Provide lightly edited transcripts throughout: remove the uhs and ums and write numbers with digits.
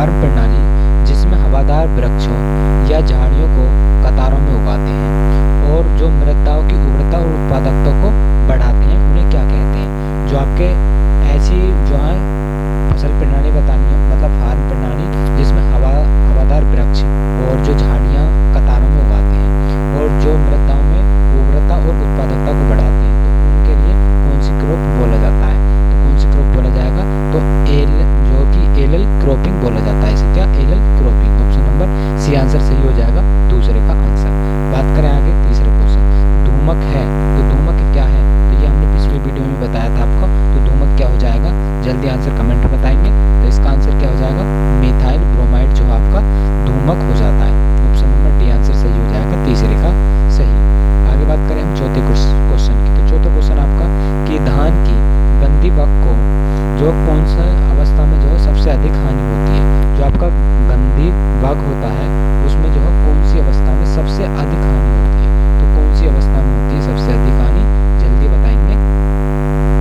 Farm प्रणाली जिसमें हवादार वृक्षों या झाड़ियों को कतारों में उगाते हैं और जो मृदाओं की उर्वरता और उत्पादकता को बढ़ाते हैं, उन्हें क्या कहते हैं? जो आपके ऐसी जो है फसल प्रणाली बतानी है, मतलब फार्म प्रणाली जिसमें हवादार वृक्ष और जो झाड़ियाँ कतारों में उगाते हैं और जो मृदाओं में उर्वरता और उत्पादकता को बढ़ाते हैं, तो उनके लिए कौन सी क्रॉप बोला जाता है? तो कौन सी क्रॉप बोला जाएगा? तो जो कि एलएल क्रॉपिंग बोला जाता है। इसे क्या? Alley cropping. Option number C answer सही हो जाएगा, दूसरे का आंसर। बात करें आगे तीसरे क्वेश्चन, धूमक है। तो धूमक क्या है? तो ये हमने पिछली वीडियो में बताया था आपको। तो धूमक क्या हो जाएगा? जल्दी आंसर कमेंट में बताएंगे। तो इसका आंसर क्या हो जाएगा? मिथाइल ब्रोमाइड जो आपका धूमक हो जाता है। ऑप्शन नंबर डी आंसर सही हो जाएगा, तीसरे का सही। आगे बात करें हम चौथे क्वेश्चन की। तो चौथा क्वेश्चन आपका कि धान की गंदी बग को जो कौन सा अवस्था में जो है सबसे अधिक हानि होती है? जो आपका गंदी बग होता है उसमें जो है कौन सी अवस्था में सबसे अधिक हानि होती है? तो कौन सी अवस्था में होती है सबसे अधिक हानि? जल्दी बताएंगे।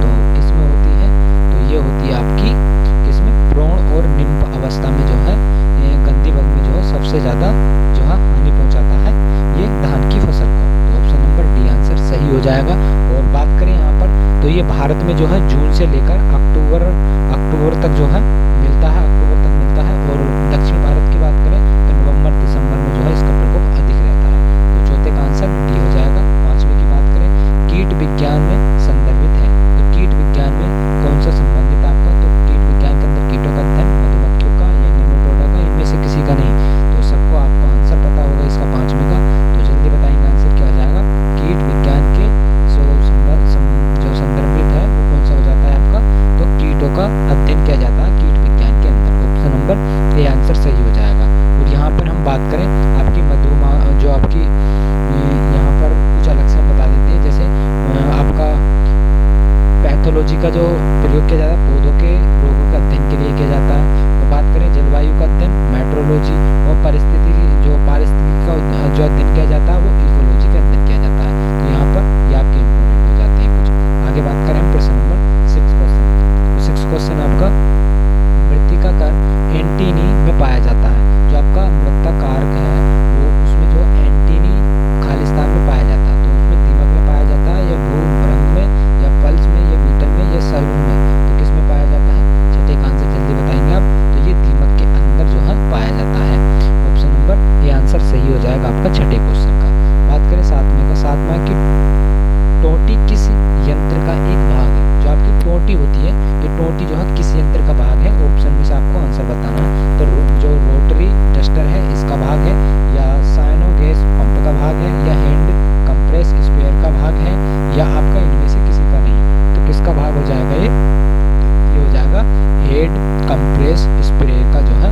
तो किसमें होती है? तो ये होती है आपकी किसमें? भ्रूण और निम्ब अवस्था में जो है गंदी बग में जो है सबसे ज्यादा जो है हानि पहुंचाता है ये धान की फसल को। तो ऑप्शन नंबर डी आंसर सही हो जाएगा। और बात करें यहाँ पर, तो ये भारत में जो है जून से लेकर अक्टूबर तक जो है मिलता है, और दक्षिण भारत की बात करें तो नवंबर दिसंबर में जो है इसका प्रकोप अधिक रहता है। तो चौथे का आंसर डी हो जाएगा। पांचवें की बात करें, कीट विज्ञान में संदर्भित है। तो कीट विज्ञान में कौन सा संबंधित आपका? तो कीट विज्ञान के अंदर कीटों का अध्ययन, मधुमक्खियों का या निमेटोडा का, इनमें से किसी का नहीं। तो सबको आपको आंसर पता होगा इसका पांचवें का। तो जल्दी बताएंगे आंसर क्या हो जाएगा? कीट विज्ञान के जो संदर्भित है वो कौन सा हो जाता है आपका? तो कीटों का अध्ययन किया जाता है कीट विज्ञान के अंदर। ऑप्शन नंबर ए आंसर सही हो जाएगा। और यहाँ पर हम बात करें आपकी जो आपकी यहाँ पर कुछ अलग से हम बता देते हैं, जैसे आपका पैथोलॉजी का जो प्रयोग किया जाता है पौधों के रोगों के अध्ययन के लिए किया जाता है। तो बात करें जलवायु का अध्ययन मेट्रोलॉजी, और पारिस्थितिकी का जो अध्ययन किया जाता है वो इकोलॉजी का अध्ययन किया जाता है। तो यहाँ पर ये आपके इंपॉर्टेंट हो जाते हैं कुछ। आगे बात करें हम प्रश्न नंबर 6 क्वेश्चन। तो 6 क्वेश्चन आपका, मृत्तिका कारक एंटीनी में पाया जाता है। जो आपका मृत्तिका कारक है वो उसमें जो एंटीनी खालिस्तान में पाया जाता है। तो उसमें दीमक में पाया जाता है, या भूभ्रंग में, या पल्स में, या बीटल में, या सल्व में? तो किस में पाया जाता है? छठे का आंसर जल्दी बताएंगे आप। तो ये दीमक के अंदर जो है पाया जाता है। ऑप्शन नंबर ए आंसर सही हो जाएगा आपका छठे क्वेश्चन का। बात करें सातवें का। सातवां की टोंटी किस यंत्र का एक भाग है? जो आपकी टोंटी होती है, ये टोंटी जो है किस यंत्र का भाग है? ऑप्शन में से आपको आंसर बताना है। तो जो रोटरी डस्टर है इसका भाग है, या साइनो गैस पंप का भाग है, या हैंड कंप्रेस स्प्रेयर का भाग है, या आपका इनमें से किसी का नहीं? तो किसका भाग हो जाएगा ये? हो जाएगा हेड कंप्रेस स्प्रेयर का जो है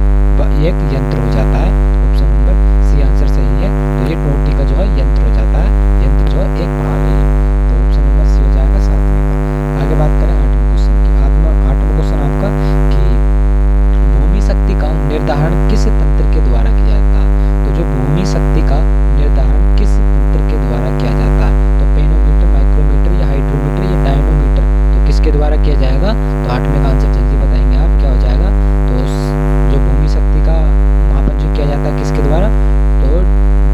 एक यंत्र हो जाता है। ऑप्शन नंबर सी आंसर सही है। तो ये टोंटी का जो है यंत्र हो जाता है, यंत्र जो है एक भाग है। तो ऑप्शन नंबर सी हो जाएगा सातवें का। आगे बात करें आठवें क्वेश्चन की। आठवां क्वेश्चन आपका कि भूमि शक्ति का निर्धारण किस तंत्र के द्वारा किया जाता है? तो जो भूमि शक्ति का निर्धारण किस तंत्र के द्वारा किया जाता है? तो पेनोमीटर, माइक्रोमीटर, या हाइड्रोमीटर, या डायनोमीटर? तो किसके द्वारा किया जाएगा? तो आठवें का आंसर जल्दी बताएंगे आप, क्या हो जाएगा? तो जो भूमि शक्ति का मापन जो किया जाता है किसके द्वारा? तो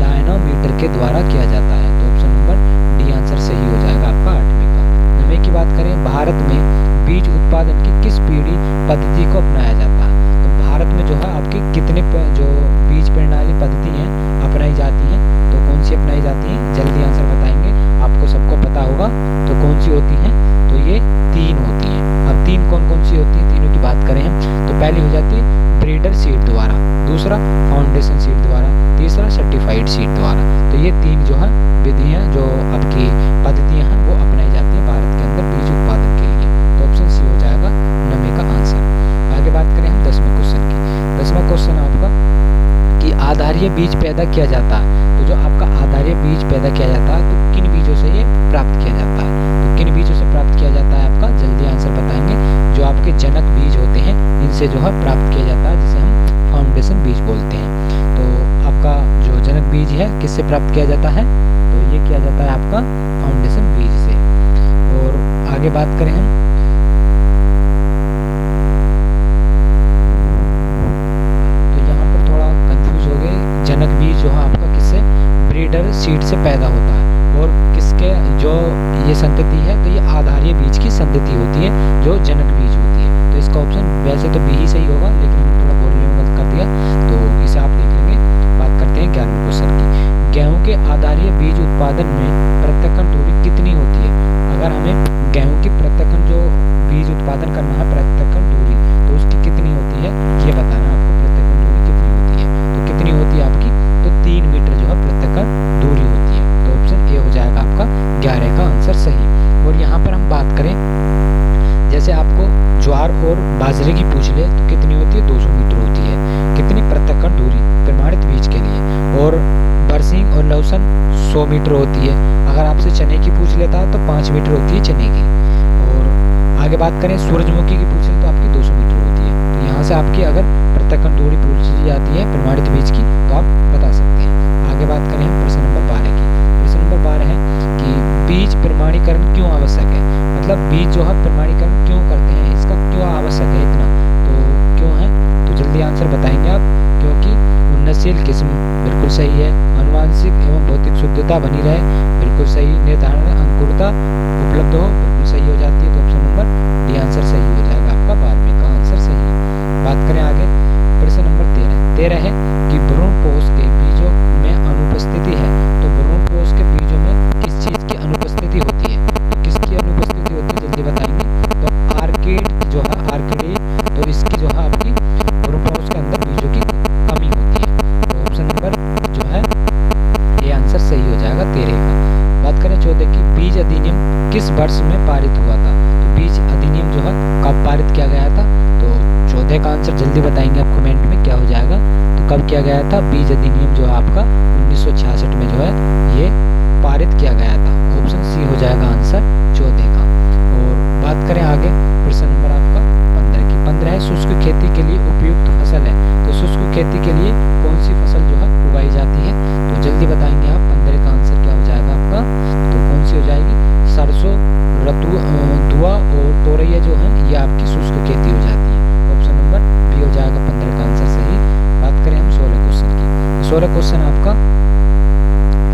डायनोमीटर के द्वारा किया जाता है। तो ऑप्शन नंबर डी आंसर सही हो जाएगा आपका आठवें का। नवें की बात करें, भारत में बीज उत्पादन की किस पीढ़ी पद्धति को अपनाया जाता है? तो भारत में जो है आपकी कितने जो बीज प्रणाली पद्धति हैं अपनाई जाती हैं? तो कौन सी अपनाई जाती हैं? जल्दी आंसर बताएंगे, आपको सबको पता होगा। तो कौन सी होती हैं? तो ये 3 होती हैं। अब 3 कौन कौन सी होती हैं? तीनों की बात करें हम, तो पहली हो जाती है ब्रीडर सीड द्वारा, दूसरा फाउंडेशन सीड द्वारा, तीसरा सर्टिफाइड सीड द्वारा। तो ये 3 जो है विधियां जो आपकी पद्धतियां हैं वो अपनाई जाती हैं भारत के अंदर बीज उत्पादन के लिए। तो ऑप्शन सी हो जाएगा नवे का आंसर। आगे बात करें हम 10वें क्वेश्चन की। 10वां क्वेश्चन आपका कि आधारीय बीज पैदा किया जाता है। तो जो आपका आधारीय बीज पैदा किया जाता है तो किन बीजों से ये प्राप्त किया जाता है? तो किन बीजों से प्राप्त किया जाता है आपका? जल्दी आंसर बताएंगे। जो आपके जनक बीज होते हैं इनसे जो है प्राप्त किया जाता है, जिसे हम फाउंडेशन बीज बोलते हैं। तो आपका जो जनक बीज है किससे प्राप्त किया जाता है? तो ये किया जाता है आपका फाउंडेशन बीज से। और आगे बात करें हम करें सूरजमुखी की पूछे तो आपकी 200 मीटर होती है। तो यहाँ से आपकी अगर पृथक्करण दूरी पूछी जाती है प्रमाणित बीज की तो आप बता सकते हैं। आगे बात करें हम प्रश्न नंबर 12 की। प्रश्न नंबर 12 है कि बीज प्रमाणीकरण क्यों आवश्यक है, मतलब बीज जो है प्रमाणीकरण क्यों करते हैं, इसका क्यों आवश्यक है इतना, तो क्यों है, तो जल्दी आंसर बताएंगे आप। क्योंकि उन्नतशील किस्म बिल्कुल सही है, आनुवांशिक एवं भौतिक शुद्धता बनी रहे बिल्कुल सही, निर्धारण अंकुरता उपलब्ध हो बिल्कुल सही हो जाती है। तो ऑप्शन नंबर डी आंसर सही हो जाएगा आपका, 12वें का आंसर सही है। बात करें आगे प्रश्न नंबर 13 है कि भ्रूणपोष के बीजों में अनुपस्थिति है, तो भ्रूणपोष के बीजों में किस चीज की अनुपस्थिति होती है, तो किसकी अनुपस्थिति होती है जल्दी बताएंगे। तो आर्किड जो है आर्किडी, तो इसकी जो है आपकी भ्रूणपोष के अंदर बीजों की कमी होती है। तो ऑप्शन नंबर जो है ये आंसर सही हो जाएगा 13 का। बात करें 14 की, बीज अधिनियम किस वर्ष में पारित हुआ था, तो बीज अधिनियम जो है कब पारित किया गया था, तो 14 का आंसर जल्दी बताएंगे आप कमेंट में क्या हो जाएगा। तो कब किया गया था बीज अधिनियम जो है आपका 1966 में जो है ये पारित किया गया था। ऑप्शन सी हो जाएगा आंसर 14 का। और बात करें आगे प्रश्न नंबर आपका 15 की। 15 है शुष्क खेती के लिए उपयुक्त फसल है, तो शुष्क खेती के लिए कौन सी फसल जो है उगाई जाती है, तो जल्दी बताएंगे आप। 15 का आंसर क्या हो जाएगा आपका, तो कौन सी हो जाएगी, सरसों, दुआ और तोरैया जो है ये आपकी शुष्क खेती हो जाती है। ऑप्शन नंबर बी हो जाएगा 15 का आंसर सही। बात करें हम 16 क्वेश्चन की। 16 क्वेश्चन आपका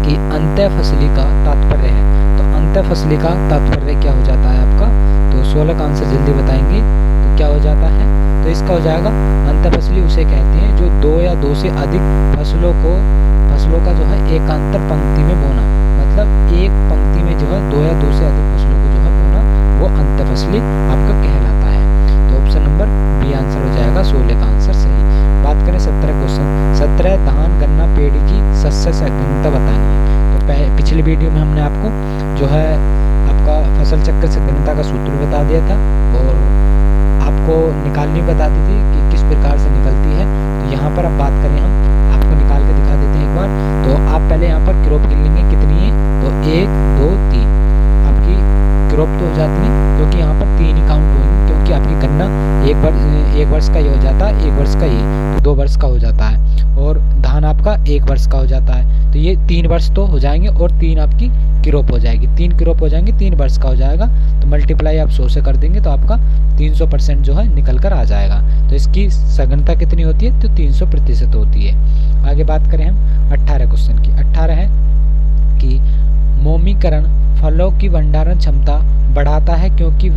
कि अंत्य फसली का तात्पर्य है, तो अंत्य फसली का तात्पर्य क्या हो जाता है आपका, तो 16 का आंसर जल्दी बताएंगे तो क्या हो जाता है, तो इसका हो जाएगा अंत्य फसली उसे कहते हैं जो 2 या 2 से अधिक फसलों का जो है एकांतर पंक्ति में बोना, मतलब एक पंक्ति में जो है 2 या 2 से अधिक फसलों को जो है बोना, वो अंत्य फसली आपका कहलाता है। तो ऑप्शन नंबर बी आंसर हो जाएगा 16 का आंसर सही। बात करें 17 क्वेश्चन। 17 धान गन्ना पेड़ी की शस्य संघनता बतानी है, तो पिछली वीडियो में हमने आपको जो है आपका फसल चक्र संघनता का सूत्र बता दिया था और आपको निकालनी बता दी थी कि किस प्रकार से निकलती है। तो यहाँ पर अब बात करें हम आपको निकाल के दिखा देते हैं एक बार। तो आप पहले यहाँ पर क्रॉप गिन लेंगे कितनी है, तो 1 2 3 आपकी क्रॉप तो हो जाती है, क्योंकि यहाँ पर 3 ही काउंट होंगे, क्योंकि आपकी गन्ना एक वर्ष का ये हो जाता है, 1 वर्ष का ये, तो 2 वर्ष का हो जाता है, और धान आपका 1 वर्ष का हो जाता है, तो ये 3 वर्ष तो हो जाएंगे और 3 आपकी क्रॉप हो जाएगी, 3 क्रॉप हो जाएंगे, 3 वर्ष का हो जाएगा। तो मल्टीप्लाई आप 100 से कर देंगे तो आपका 300% जो है निकल कर आ जाएगा। तो इसकी सघनता कितनी होती है, तो 300% होती है। आगे बात करें हम 18 क्वेश्चन की। 18 है कि मोमीकरण फलों की भंडारण क्षमता बढ़ाता है क्योंकि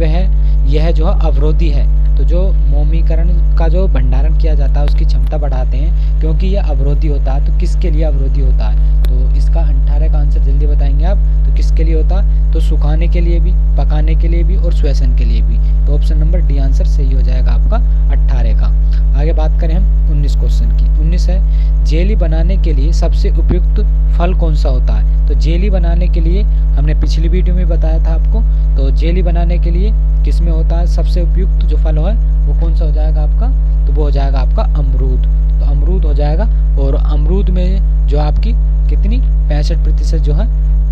यह जो है अवरोधी है, तो जो मोमीकरण का जो भंडारण किया जाता है उसकी क्षमता बढ़ाते हैं क्योंकि यह अवरोधी होता है। तो किसके लिए अवरोधी होता है, तो इसका 18 का आंसर जल्दी बताएंगे आप, तो किसके लिए होता है, तो सुखाने के लिए भी, पकाने के लिए भी और श्वसन के लिए भी। तो ऑप्शन नंबर डी आंसर सही हो जाएगा आपका 18 का। आगे बात करें हम 19 क्वेश्चन की। 19 है जेली बनाने के लिए सबसे उपयुक्त फल कौन सा होता है, तो जेली बनाने के लिए हमने पिछली वीडियो में बताया था आपको, तो जेली बनाने के लिए किस में होता है सबसे उपयुक्त जो फल है वो कौन सा हो जाएगा आपका, तो वो हो जाएगा आपका अमरूद। तो अमरूद हो जाएगा, और अमरूद में जो आपकी कितनी 65% जो है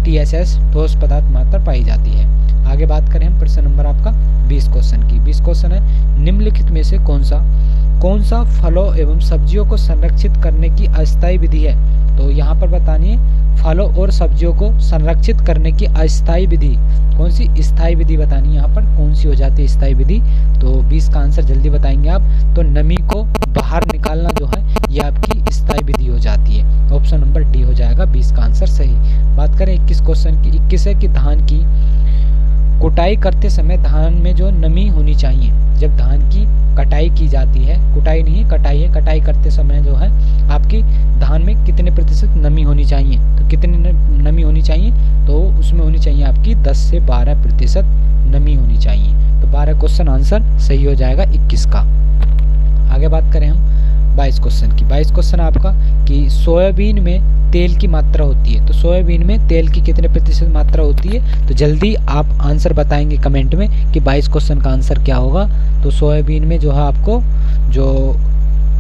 TSS ठोस पदार्थ मात्रा पाई जाती है। आगे बात करें हम प्रश्न नंबर आपका 20 क्वेश्चन की। 20 क्वेश्चन है निम्नलिखित में से कौन सा फलों एवं सब्जियों को संरक्षित करने की अस्थायी विधि है, तो यहाँ पर बतानी है फलों और सब्जियों को संरक्षित करने की अस्थायी विधि, कौन सी स्थायी विधि बतानी है, यहाँ पर कौन सी हो जाती है स्थायी विधि, तो 20 का आंसर जल्दी बताएंगे आप। तो नमी को बाहर निकालना जो है ये आपकी स्थायी विधि हो जाती है। ऑप्शन नंबर डी हो जाएगा 20 का आंसर सही। बात करें 21 क्वेश्चन की। 21 है कि धान की कुटाई करते समय धान में जो नमी होनी चाहिए, जब धान की कटाई की जाती है, कुटाई नहीं कटाई है, कटाई करते समय जो है आपकी धान में कितने प्रतिशत नमी होनी चाहिए, तो कितनी नमी होनी चाहिए, तो उसमें होनी चाहिए आपकी 10 से 12% नमी होनी चाहिए। तो 12 क्वेश्चन आंसर सही हो जाएगा 21 का। आगे बात करें हम 22 क्वेश्चन की। 22 क्वेश्चन आपका कि सोयाबीन में तेल की मात्रा होती है, तो सोयाबीन में तेल की कितने प्रतिशत मात्रा होती है, तो जल्दी आप आंसर बताएंगे कमेंट में कि 22 क्वेश्चन का आंसर क्या होगा। तो सोयाबीन में जो है आपको जो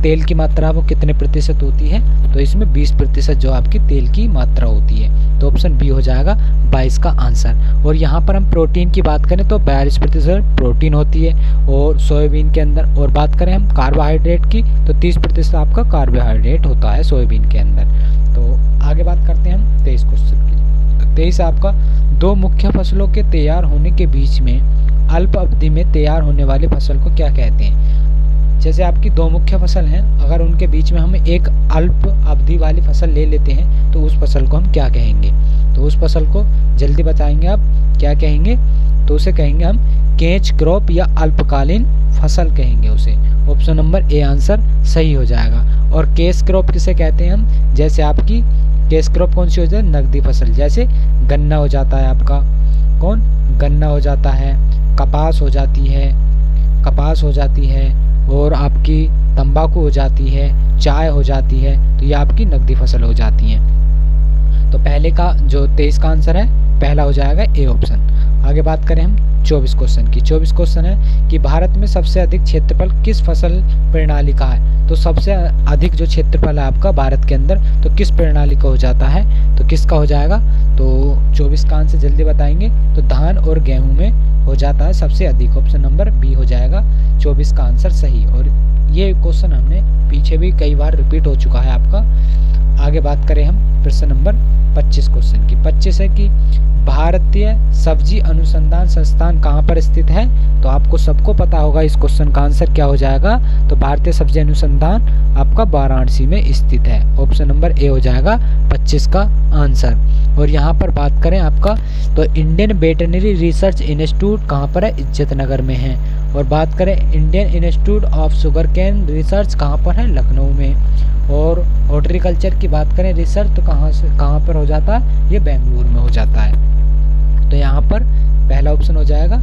तेल की मात्रा वो कितने प्रतिशत होती है, तो इसमें 20% जो आपकी तेल की मात्रा होती है। तो ऑप्शन बी हो जाएगा 22 का आंसर। और यहाँ पर हम प्रोटीन की बात करें तो 42% प्रोटीन होती है और सोयाबीन के अंदर। और बात करें हम कार्बोहाइड्रेट की तो 30% आपका कार्बोहाइड्रेट होता है सोयाबीन के अंदर। तो आगे बात करते हैं हम 23 क्वेश्चन की। 23 आपका, दो मुख्य फसलों के तैयार होने के बीच में अल्प अवधि में तैयार होने वाली फसल को क्या कहते हैं। जैसे आपकी दो मुख्य फसल हैं, अगर उनके बीच में हम एक अल्प अवधि वाली फसल ले लेते हैं तो उस फसल को हम क्या कहेंगे। तो उस फसल को जल्दी बताएंगे आप, क्या कहेंगे, तो उसे कहेंगे हम कैच क्रॉप या अल्पकालीन फसल कहेंगे उसे। ऑप्शन नंबर ए आंसर सही हो जाएगा। और कैश क्रॉप किसे कहते हैं हम, जैसे आपकी कैश क्रॉप कौन सी हो जाए, नकदी फसल, जैसे गन्ना हो जाता है आपका, कौन, गन्ना हो जाता है, कपास हो जाती है और आपकी तंबाकू हो जाती है, चाय हो जाती है, तो ये आपकी नकदी फसल हो जाती हैं। तो पहले का जो 23 का आंसर है पहला हो जाएगा ए ऑप्शन। आगे बात करें हम 24 क्वेश्चन की। 24 क्वेश्चन है कि भारत में सबसे अधिक क्षेत्रफल किस फसल प्रणाली का है। तो सबसे अधिक जो क्षेत्रफल है आपका भारत के अंदर तो किस प्रणाली का हो जाता है, तो किसका हो जाएगा। तो 24 का आंसर जल्दी बताएंगे तो धान और गेहूं में हो जाता है सबसे अधिक। ऑप्शन नंबर बी हो जाएगा 24 का आंसर सही। और ये क्वेश्चन हमने पीछे भी कई बार रिपीट हो चुका है आपका। आगे बात करें हम प्रश्न नंबर 25 क्वेश्चन की। 25 है कि भारतीय सब्जी अनुसंधान संस्थान कहाँ पर स्थित है। तो आपको सबको पता होगा इस क्वेश्चन का आंसर क्या हो जाएगा। तो भारतीय सब्जी अनुसंधान आपका वाराणसी में स्थित है। ऑप्शन नंबर ए हो जाएगा 25 का आंसर। और यहाँ पर बात करें आपका तो इंडियन वेटरनरी रिसर्च इंस्टीट्यूट कहाँ पर है, इज्जत नगर में है। और बात करें Indian institute of sugar cane research कहाँ पर है, लखनऊ में। और हॉर्टिकल्चर की बात करें रिसर्च तो कहाँ पर हो जाता है, ये बेंगलुरु में हो जाता है। तो यहाँ पर पहला ऑप्शन हो जाएगा।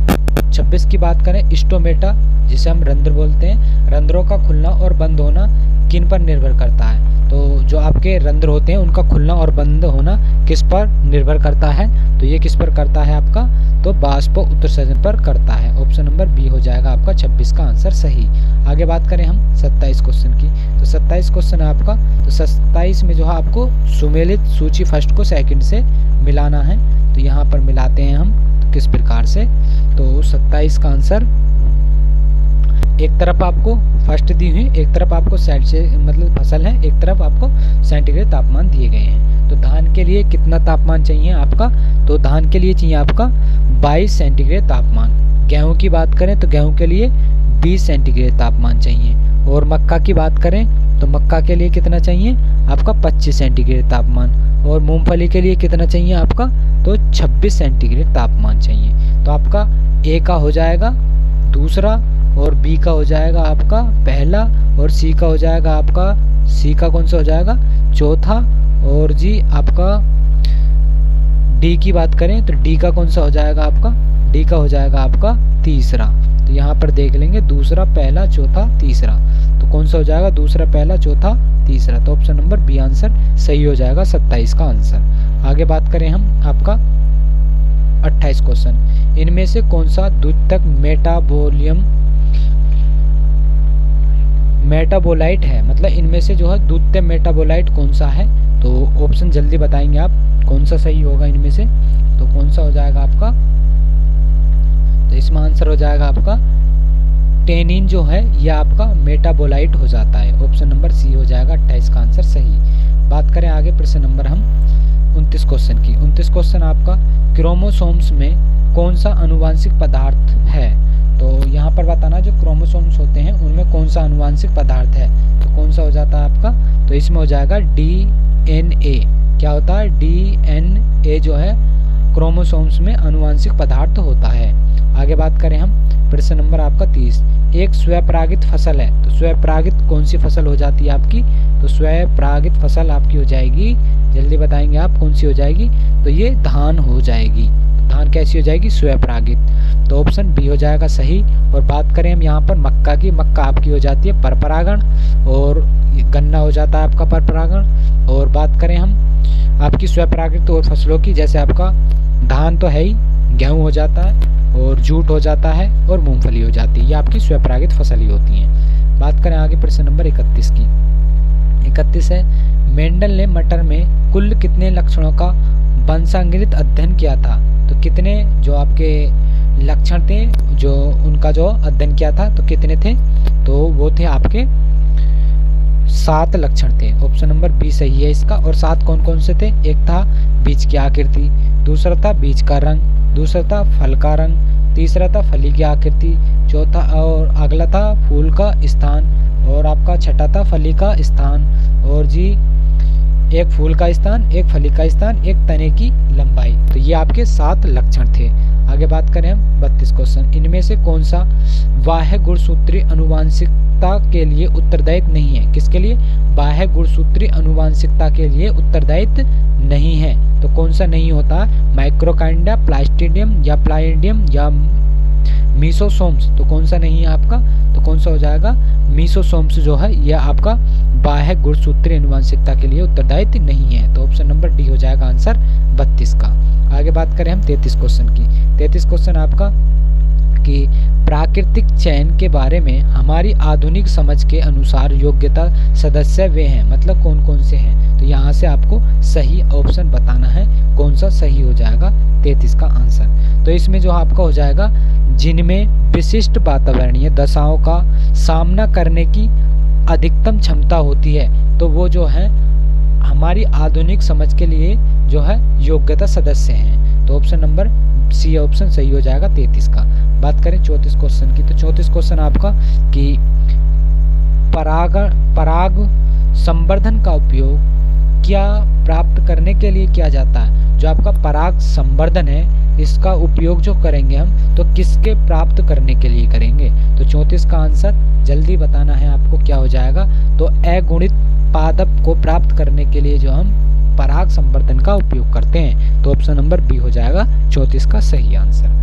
26 की बात करें स्टोमेटा जिसे हम रंध्र बोलते हैं, रंध्रों का खुलना और बंद होना किन पर निर्भर करता है। तो जो आपके रंध्र होते हैं उनका खुलना और बंद होना किस पर निर्भर करता है, तो ये किस पर करता है आपका, तो बाष्प उत्सर्जन पर करता है। ऑप्शन नंबर बी हो जाएगा आपका 26 का आंसर सही। आगे बात करें हम 27 क्वेश्चन की। तो 27 क्वेश्चन है आपका। तो 27 में जो है आपको सुमेलित सूची फर्स्ट को सेकंड से मिलाना है। तो यहाँ पर मिलाते हैं हम तो किस प्रकार से। तो 27 का आंसर एक तरफ आपको फर्स्ट दी हुई, एक तरफ आपको साइड से मतलब फसल है, एक तरफ आपको सेंटीग्रेड तापमान दिए गए हैं। तो धान के लिए कितना तापमान चाहिए आपका, तो धान के लिए चाहिए आपका 22 सेंटीग्रेड तापमान। गेहूं की बात करें तो गेहूं के लिए 20 सेंटीग्रेड तापमान चाहिए। और मक्का की बात करें तो मक्का के लिए कितना चाहिए आपका 25 सेंटीग्रेड तापमान। और मूंगफली के लिए कितना चाहिए आपका, तो 26 सेंटीग्रेड तापमान चाहिए। तो आपका ए का हो जाएगा दूसरा और बी का हो जाएगा आपका पहला और सी का हो जाएगा आपका, सी का कौन सा हो जाएगा चौथा। और जी आपका डी की बात करें तो डी का कौन सा हो जाएगा आपका, डी का हो जाएगा आपका तीसरा। तो यहाँ पर देख लेंगे दूसरा पहला चौथा तीसरा, तो कौन सा हो जाएगा दूसरा पहला चौथा तीसरा। तो ऑप्शन नंबर बी आंसर सही हो जाएगा 27 का आंसर। आगे बात करें हम आपका 28 क्वेश्चन। इनमें से कौन सा द्वितीयक मेटाबोलाइट है, मतलब इनमें से जो है द्वितीय मेटाबोलाइट कौन सा है। तो ऑप्शन जल्दी बताएंगे आप कौन सा सही होगा इनमें से। तो कौन सा हो जाएगा आपका, तो इसमें आंसर हो जाएगा आपका टेनिन जो है यह आपका मेटाबोलाइट हो जाता है। ऑप्शन नंबर सी हो जाएगा 28 का आंसर सही। बात करें आगे प्रश्न नंबर हम 29 क्वेश्चन की। 29 क्वेश्चन आपका क्रोमोसोम्स में कौन सा आनुवांशिक पदार्थ है। तो यहाँ पर बताना जो क्रोमोसोम्स होते हैं उनमें कौन सा आनुवांशिक पदार्थ है। तो कौन सा हो जाता है आपका, तो इसमें हो जाएगा DNA। क्या होता है, DNA जो है क्रोमोसोम्स में आनुवांशिक पदार्थ होता है। आगे बात करें हम प्रश्न नंबर आपका 30। एक स्वपरागित फसल है, तो स्वपरागित कौन सी फसल हो जाती है आपकी, तो स्वपरागित फसल आपकी हो जाएगी, जल्दी बताएंगे आप कौन सी हो जाएगी, तो ये धान हो जाएगी। धान कैसी हो जाएगी, स्वपरागित। तो ऑप्शन बी हो जाएगा सही। और बात करें हम यहाँ पर मक्का की, मक्का आपकी हो जाती है परपरागण और गन्ना हो जाता है आपका परपरागण। और बात करें हम आपकी स्वपरागित और फसलों की, जैसे आपका धान तो है ही, गेहूँ हो जाता है और जूट हो जाता है और मूंगफली हो जाती है, ये आपकी स्वपरागित फसल ही होती हैं। बात करें आगे प्रश्न नंबर 31 की। 31 है, मेंडल ने मटर में कुल कितने लक्षणों का वंशानुगत अध्ययन किया था? तो कितने जो आपके लक्षण थे जो उनका जो अध्ययन किया था, तो कितने थे? तो वो थे आपके 7 लक्षण थे। ऑप्शन नंबर बी सही है इसका। और 7 कौन कौन से थे? एक था बीज की आकृति, दूसरा था बीज का रंग, दूसरा था फल का रंग, तीसरा था फली की आकृति, चौथा और अगला था फूल का स्थान, और आपका छठा था फली का स्थान, और जी एक फूल का स्थान, एक फली का स्थान, एक तने की लंबाई। तो ये आपके 7 लक्षण थे। आगे बात करें हम 32 क्वेश्चन, इनमें से कौन सा बाह्य गुणसूत्री अनुवांशिकता के लिए उत्तरदायित्व नहीं है? किसके लिए? बाह्य गुणसूत्री अनुवांशिकता के लिए उत्तरदायित्व नहीं है। तो कौन सा नहीं होता? माइक्रोकाइंडा, प्लास्टिडियम या प्लाइडियम या मीसोसोम्स। तो कौन सा नहीं है आपका? तो कौन सा हो जाएगा? मीसोसोम्स जो है यह आपका बाह्य गुणसूत्रीय अनुवांशिकता के लिए उत्तरदायित्व नहीं है। तो ऑप्शन नंबर डी हो जाएगा आंसर 32 का। आगे बात करें हम 33 क्वेश्चन की। 33 क्वेश्चन आपका कि प्राकृतिक चयन के बारे में हमारी आधुनिक समझ के अनुसार योग्यता सदस्य वे हैं, मतलब कौन कौन से हैं? तो यहाँ से आपको सही ऑप्शन बताना है, कौन सा सही हो जाएगा 33 का आंसर। तो इसमें जो आपका हो जाएगा, जिनमें विशिष्ट वातावरणीय दशाओं का सामना करने की अधिकतम क्षमता होती है, तो वो जो है हमारी आधुनिक समझ के लिए जो है योग्यता सदस्य हैं। तो ऑप्शन नंबर सी ऑप्शन सही हो जाएगा 33 का। बात करें 34 क्वेश्चन की। तो 34 क्वेश्चन आपका कि पराग संवर्धन का उपयोग क्या प्राप्त करने के लिए किया जाता है? जो आपका पराग संवर्धन है इसका उपयोग जो करेंगे हम, तो किसके प्राप्त करने के लिए करेंगे? तो 34 का आंसर जल्दी बताना है आपको, क्या हो जाएगा? तो अगुणित पादप को प्राप्त करने के लिए जो हम पराग संवर्धन का उपयोग करते हैं। तो ऑप्शन नंबर बी हो जाएगा 34 का सही आंसर।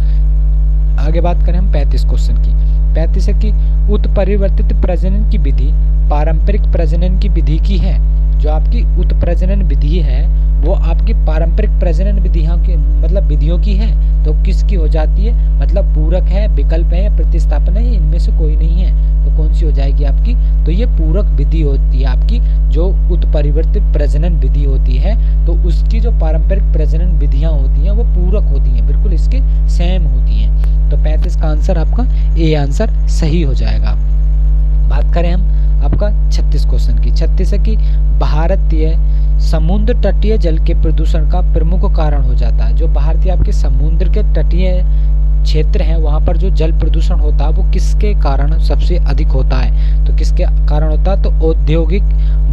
आगे बात करें हम 35 क्वेश्चन की। 35 है कि उत्परिवर्तित प्रजनन की विधि पारंपरिक प्रजनन की विधि की है। जो आपकी उत्प्रजनन विधि है वो आपकी पारंपरिक प्रजनन विधियों की मतलब विधियों की है। तो किसकी हो जाती है? मतलब पूरक है, विकल्प है, प्रतिस्थापन है, इनमें से कोई नहीं है। तो कौन सी हो जाएगी आपकी? तो ये पूरक विधि होती है आपकी, जो उत्परिवर्तित प्रजनन विधि होती है। तो उसकी जो पारंपरिक प्रजनन विधियां होती हैं वो पूरक होती हैं, बिल्कुल इसके सेम होती हैं। तो 35 का आंसर आपका ए आंसर सही हो जाएगा। बात करें हम आपका 36 क्वेश्चन की। 36 है कि भारतीय समुद्र तटीय जल के प्रदूषण का प्रमुख कारण हो जाता है। जो भारतीय आपके समुद्र के तटीय क्षेत्र हैं वहाँ पर जो जल प्रदूषण होता है वो किसके कारण सबसे अधिक होता है? तो किसके कारण होता है? तो औद्योगिक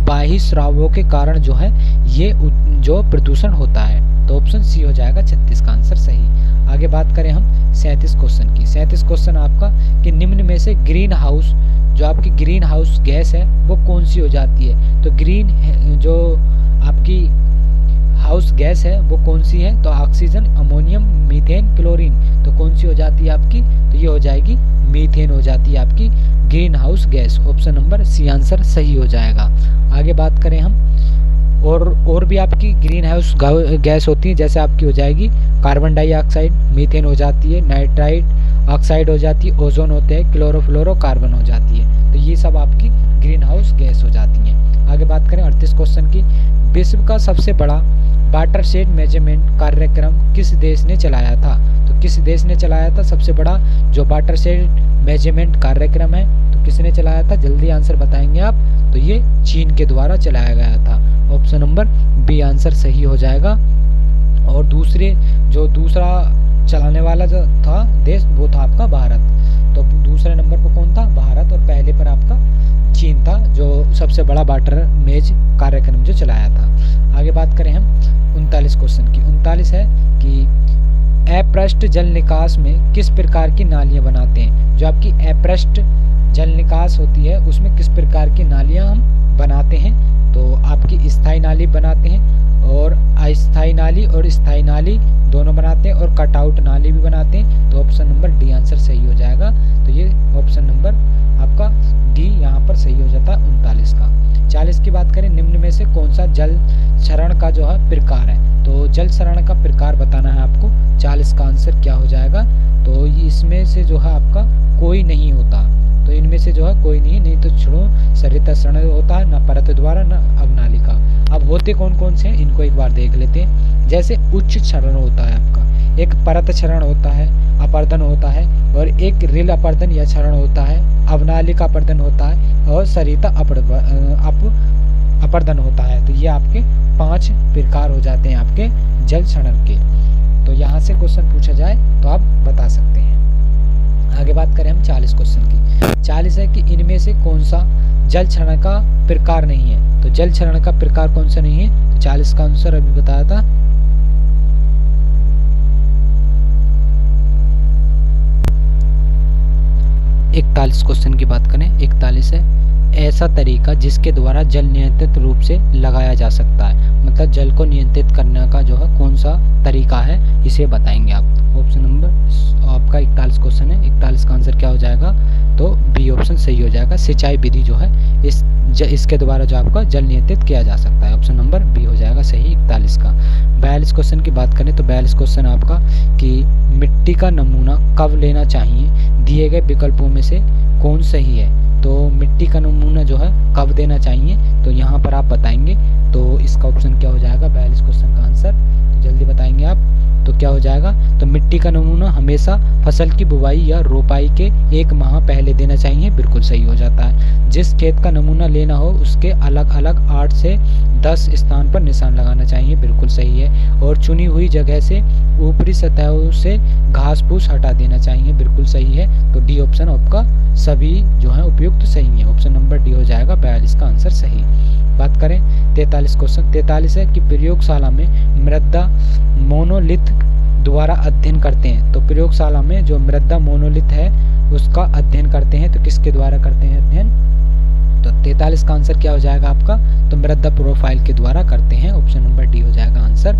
बाह्य स्रावों के कारण जो है ये जो प्रदूषण होता है। तो ऑप्शन सी हो जाएगा 36 का आंसर सही। आगे बात करें हम 37 क्वेश्चन की। 37 क्वेश्चन आपका कि निम्न में से ग्रीन हाउस जो आपकी ग्रीन हाउस गैस है वो कौन सी हो जाती है? तो ग्रीन जो आपकी हाउस गैस है वो कौन सी है? तो ऑक्सीजन, अमोनियम, मीथेन, क्लोरीन। तो कौन सी हो जाती है आपकी? तो ये हो जाएगी मीथेन हो जाती है आपकी greenhouse gas. Option number C answer सही हो जाएगा। आगे बात करें हम और भी आपकी ग्रीन हाउस गैस होती है, जैसे आपकी हो जाएगी कार्बन डाइऑक्साइड, मीथेन हो जाती है, नाइट्राइट ऑक्साइड हो जाती है, ओजोन होते हैं, क्लोरोफ्लोरोकार्बन हो जाती है। तो ये सब आपकी ग्रीन हाउस गैस हो जाती हैं। आगे बात करें 38 क्वेश्चन की। विश्व का सबसे बड़ा वाटरशेड मेजरमेंट कार्यक्रम किस देश ने चलाया था? तो किस देश ने चलाया था सबसे बड़ा जो वाटरशेड मेजरमेंट कार्यक्रम है? तो किसने चलाया था? जल्दी आंसर बताएंगे आप। तो ये चीन के द्वारा चलाया गया था। ऑप्शन नंबर बी आंसर सही हो जाएगा। और दूसरा चलाने वाला जो था देश वो था आपका भारत। तो दूसरे नंबर पर कौन था? भारत। और पहले पर आपका चीन था जो सबसे बड़ा वाटर मेज कार्यक्रम जो चलाया था। आगे बात करें हम 39 क्वेश्चन की। 39 है कि अपृष्ठ जल निकास में किस प्रकार की नालियां बनाते हैं? जो आपकी अपृष्ठ जल निकास होती है उसमें किस प्रकार की नालियां हम बनाते हैं? तो आपकी स्थायी नाली बनाते हैं और अस्थायी नाली और स्थायी नाली दोनों बनाते हैं और कटआउट नाली भी बनाते हैं। तो ऑप्शन नंबर डी आंसर सही हो जाएगा। तो ये ऑप्शन नंबर आपका डी यहाँ पर सही हो जाता है 39 का। 40 की बात करें, निम्न में से कौन सा जल क्षरण का जो है प्रकार है? तो जल क्षरण का प्रकार बताना है आपको। 40 का आंसर क्या हो जाएगा? तो इसमें से जो है आपका कोई नहीं होता। तो इनमें से जो है कोई नहीं है, नहीं तो क्षणों सरिता क्षरण होता है, न परत द्वारा न अवनालिका। अब होते कौन कौन से हैं इनको एक बार देख लेते हैं। जैसे उच्च क्षरण होता है आपका, एक परत क्षरण होता है, अपर्दन होता है, और एक रिल अपर्दन या क्षरण होता है, अवनालिका अपर्दन होता है, और सरिता अपर्दन होता है। तो ये आपके 5 प्रकार हो जाते हैं आपके जल क्षरण के। तो यहाँ से क्वेश्चन पूछा जाए तो आप बता सकते हैं। आगे बात करें हम 40 क्वेश्चन की। 40 है कि इनमें से कौन सा जल क्षरण का प्रकार नहीं है। तो जल क्षरण का प्रकार कौन सा नहीं है, तो 40 का आंसर अभी बताया था। इकतालीस क्वेश्चन की बात करें, 41 है ऐसा तरीका जिसके द्वारा जल नियंत्रित रूप से लगाया जा सकता है। मतलब जल को नियंत्रित करने का जो है कौन सा तरीका है, इसे बताएंगे आप। ऑप्शन नंबर आपका 41 क्वेश्चन है, 41 का आंसर क्या हो जाएगा, तो बी ऑप्शन सही हो जाएगा। सिंचाई विधि जो है इसके द्वारा जो आपका जल नियंत्रित किया जा सकता है। ऑप्शन नंबर बी हो जाएगा सही 41 का। 42 क्वेश्चन की बात करें तो 42 क्वेश्चन आपका कि मिट्टी का नमूना कब लेना चाहिए, दिए गए विकल्पों में से कौन सही है। तो मिट्टी का नमूना जो है कब देना चाहिए, तो यहाँ पर आप बताएंगे। तो इसका ऑप्शन क्या हो जाएगा 42 क्वेश्चन का आंसर, तो जल्दी बताएंगे आप। तो क्या हो जाएगा, तो मिट्टी का नमूना हमेशा फसल की बुवाई या रोपाई के 1 माह पहले देना चाहिए, बिल्कुल सही हो जाता है। जिस खेत का नमूना लेना हो उसके अलग अलग 8 से 10 स्थान पर निशान लगाना चाहिए, बिल्कुल सही है। और चुनी हुई जगह से ऊपरी सतहों से घास फूस हटा देना चाहिए, बिल्कुल सही है। तो डी ऑप्शन आपका सभी जो है उपयुक्त सही है। ऑप्शन नंबर डी हो जाएगा 42 का आंसर सही। बात करें 43 क्वेश्चन, 43 है कि प्रयोगशाला में मृदा मोनोलिथ द्वारा अध्ययन करते हैं। तो प्रयोगशाला में जो मृदा मोनोलिथ है उसका अध्ययन करते हैं, तो किसके द्वारा करते हैं अध्ययन, तो 43 का आंसर क्या हो जाएगा आपका, तो मृदा प्रोफाइल के द्वारा करते हैं। ऑप्शन नंबर डी हो जाएगा आंसर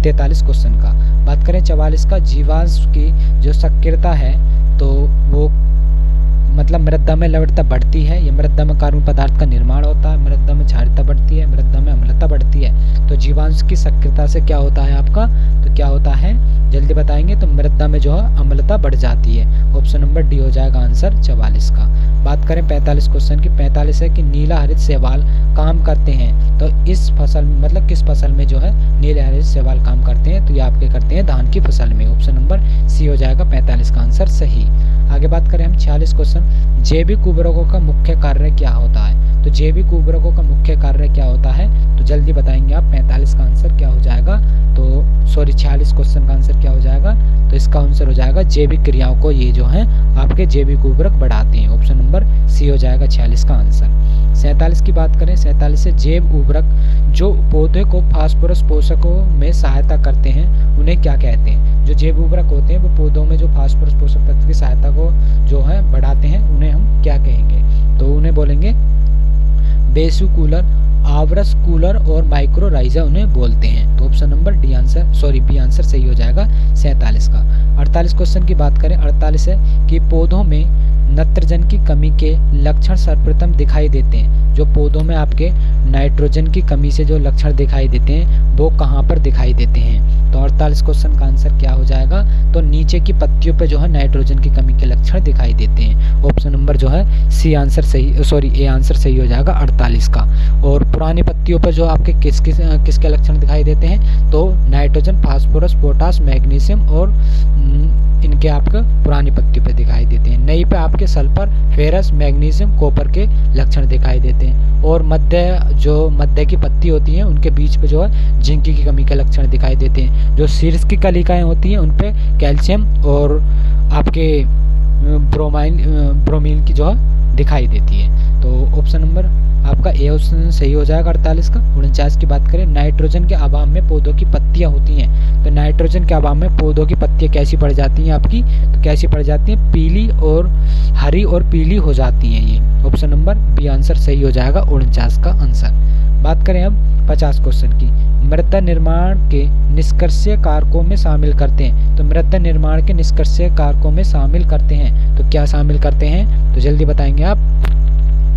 43 क्वेश्चन का। बात करें 44 का, जीवांश की जो सक्रियता है तो वो मतलब मृदा में लवणता बढ़ती है, या मृदा में कार्बन पदार्थ का निर्माण होता है, मृदा में क्षारीयता बढ़ती है, मृदा में अम्लता बढ़ती है। तो जीवांश की सक्रियता से क्या होता है आपका, तो क्या होता है जल्दी बताएंगे, तो मृदा में जो है अम्लता बढ़ जाती है। ऑप्शन नंबर डी हो जाएगा आंसर 44 का। बात करें 45 क्वेश्चन की, 45 है कि नीला हरित शैवाल काम करते हैं। तो इस फसल मतलब किस फसल में जो है नीला हरित शैवाल काम करते हैं, तो ये आपके करते हैं धान की फसल में। ऑप्शन नंबर सी हो जाएगा 45 का आंसर सही। आगे बात करें हम 46 क्वेश्चन, जैविक उर्वरकों का मुख्य कार्य क्या होता है। तो जैविक उर्वरकों का मुख्य कार्य क्या होता है, तो जल्दी बताएंगे आप। 45 का आंसर क्या हो जाएगा, तो 46 क्वेश्चन का आंसर क्या हो जाएगा, तो इसका आंसर हो जाएगा जैविक क्रियाओं को ये जो है आपके जैविक उर्वरक बढ़ाते हैं। ऑप्शन नंबर सी हो जाएगा 46 का आंसर। 47 की बात करें, 47 से जैव उर्वरक जो पौधे को फास्फोरस पोषकों में सहायता करते हैं उन्हें क्या कहते हैं। जो जैव उर्वरक होते हैं वो पौधों में जो फास्फोरस पोषक तत्व की सहायता को जो है बढ़ाते हैं उन्हें हम क्या कहेंगे, तो उन्हें बोलेंगे बेसिकूलर, आवरस कूलर और माइक्रोराइजा उन्हें बोलते हैं। तो ऑप्शन नंबर बी आंसर सही हो जाएगा 47 का। 48 क्वेश्चन की बात करें, 48 है कि पौधों में नाइट्रोजन की कमी के लक्षण सर्वप्रथम दिखाई देते हैं। जो पौधों में आपके नाइट्रोजन की कमी से जो लक्षण दिखाई देते हैं वो कहाँ पर दिखाई देते हैं, तो 48 क्वेश्चन का आंसर क्या हो जाएगा, तो नीचे की पत्तियों पे जो है नाइट्रोजन की कमी के लक्षण दिखाई देते हैं। ऑप्शन नंबर जो है ए आंसर सही हो जाएगा 48 का। और पुरानी पत्तियों पर जो आपके किसके लक्षण दिखाई देते हैं, तो नाइट्रोजन, फास्फोरस, पोटास, मैग्नीशियम और इनके आपके पुरानी पत्तियों पे दिखाई देते हैं। नई पे आपके सल्फर, फेरस, मैग्नीशियम, कॉपर के लक्षण दिखाई देते हैं। और मध्य की पत्ती होती हैं उनके बीच पे जो है जिंक की कमी के लक्षण दिखाई देते हैं। जो शीर्ष की कलिकाएं होती हैं उन पे कैल्शियम और आपके ब्रोमीन की जो है दिखाई देती है। तो ऑप्शन नंबर आपका ए ऑप्शन सही हो जाएगा 48 का। 49 की बात करें, नाइट्रोजन के अभाव में पौधों की पत्तियां होती हैं। तो नाइट्रोजन के अभाव में पौधों की पत्तियां कैसी पड़ जाती हैं आपकी, तो कैसी पड़ जाती हैं, पीली और हरी और पीली हो जाती हैं ये। ऑप्शन नंबर बी आंसर सही हो जाएगा 49 का आंसर। बात करें अब 50 क्वेश्चन की, मृदा निर्माण के निष्कर्षीय कारकों में शामिल करते हैं। तो मृदा निर्माण के निष्कर्षीय कारकों में शामिल करते हैं, तो क्या शामिल करते हैं, तो जल्दी बताएंगे आप।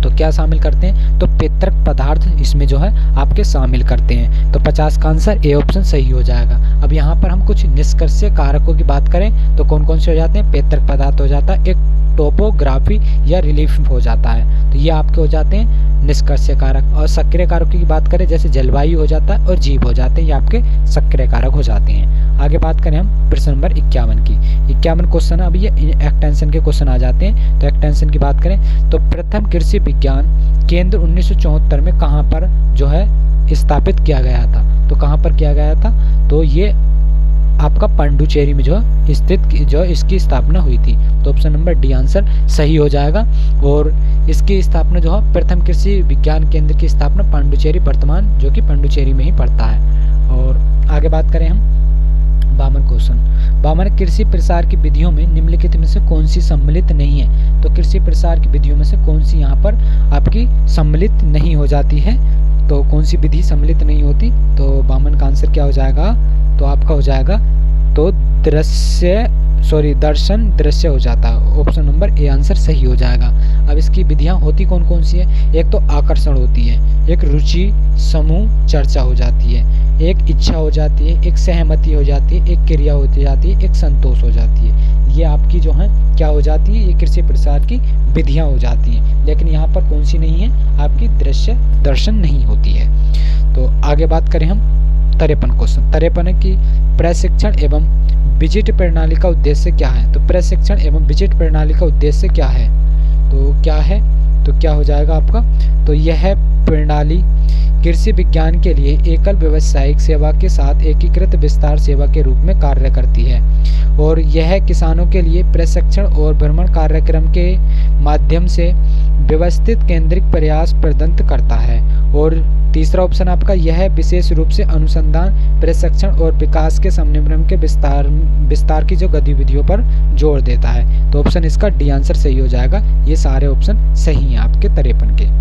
तो क्या शामिल करते हैं, तो पेत्रक पदार्थ इसमें जो है आपके शामिल करते हैं। तो 50 का आंसर ए ऑप्शन सही हो जाएगा। अब यहाँ पर हम कुछ निष्कर्षीय कारकों की बात करें तो कौन कौन से हो जाते हैं, पेत्रक पदार्थ हो जाता है, एक टोपोग्राफी या रिलीफ हो जाता है। तो ये आपके हो जाते हैं निष्कर्षीय कारक। और सक्रिय कारकों की बात करें जैसे जलवायु हो जाता है और जीव हो जाते हैं, ये आपके सक्रिय कारक हो जाते हैं। आगे बात करें हम प्रश्न नंबर 51 की। 51 क्वेश्चन है, अब ये एक्सटेंशन के क्वेश्चन आ जाते हैं। तो एक्सटेंशन की बात करें तो प्रथम कृषि विज्ञान केंद्र 1974 में कहाँ पर जो है स्थापित किया गया था। तो कहाँ पर किया गया था, तो ये आपका पांडुचेरी में जो स्थित जो इसकी स्थापना हुई थी। तो ऑप्शन नंबर डी आंसर सही हो जाएगा। और इसकी स्थापना जो है प्रथम कृषि विज्ञान केंद्र की स्थापना पांडुचेरी, वर्तमान जो कि पांडुचेरी में ही पड़ता है। और आगे बात करें हम 52 क्वेश्चन। 52 कृषि प्रसार की विधियों में निम्नलिखित में से कौन सी सम्मिलित नहीं है। तो कृषि प्रसार की विधियों में से कौन सी यहाँ पर आपकी सम्मिलित नहीं हो जाती है। तो कौन सी विधि सम्मिलित नहीं होती, तो 52 का आंसर क्या हो जाएगा, तो आपका हो जाएगा तो दर्शन दृश्य हो जाता है। ऑप्शन नंबर ए आंसर सही हो जाएगा। अब इसकी विधियां होती कौन कौन सी है, एक तो आकर्षण होती है, एक रुचि समूह चर्चा हो जाती है, एक इच्छा हो जाती है, एक सहमति हो जाती है, एक क्रिया हो जाती है, एक संतोष हो जाती है। ये आपकी जो है क्या हो जाती है, ये कृषि प्रसार की विधियां हो जाती हैं। लेकिन यहाँ पर कौन सी नहीं है, आपकी दृश्य दर्शन नहीं होती है। तो आगे बात करें हम 53 क्वेश्चन। 53 की प्रशिक्षण एवं विजिट प्रणाली का उद्देश्य क्या है। तो प्रशिक्षण एवं विजिट प्रणाली का उद्देश्य क्या है, तो क्या है, तो क्या हो जाएगा आपका, तो यह प्रणाली कृषि विज्ञान के लिए एकल व्यावसायिक सेवा के साथ एकीकृत विस्तार सेवा के रूप में कार्य करती है और यह किसानों के लिए प्रशिक्षण और भ्रमण कार्यक्रम के माध्यम से व्यवस्थित केंद्रित प्रयास प्रदान करता है। और तीसरा ऑप्शन आपका यह विशेष रूप से अनुसंधान, प्रशिक्षण और विकास के समन्वय के विस्तार की जो गतिविधियों पर जोर देता है। तो ऑप्शन इसका डी आंसर सही हो जाएगा। ये सारे ऑप्शन सही हैं आपके 53 के।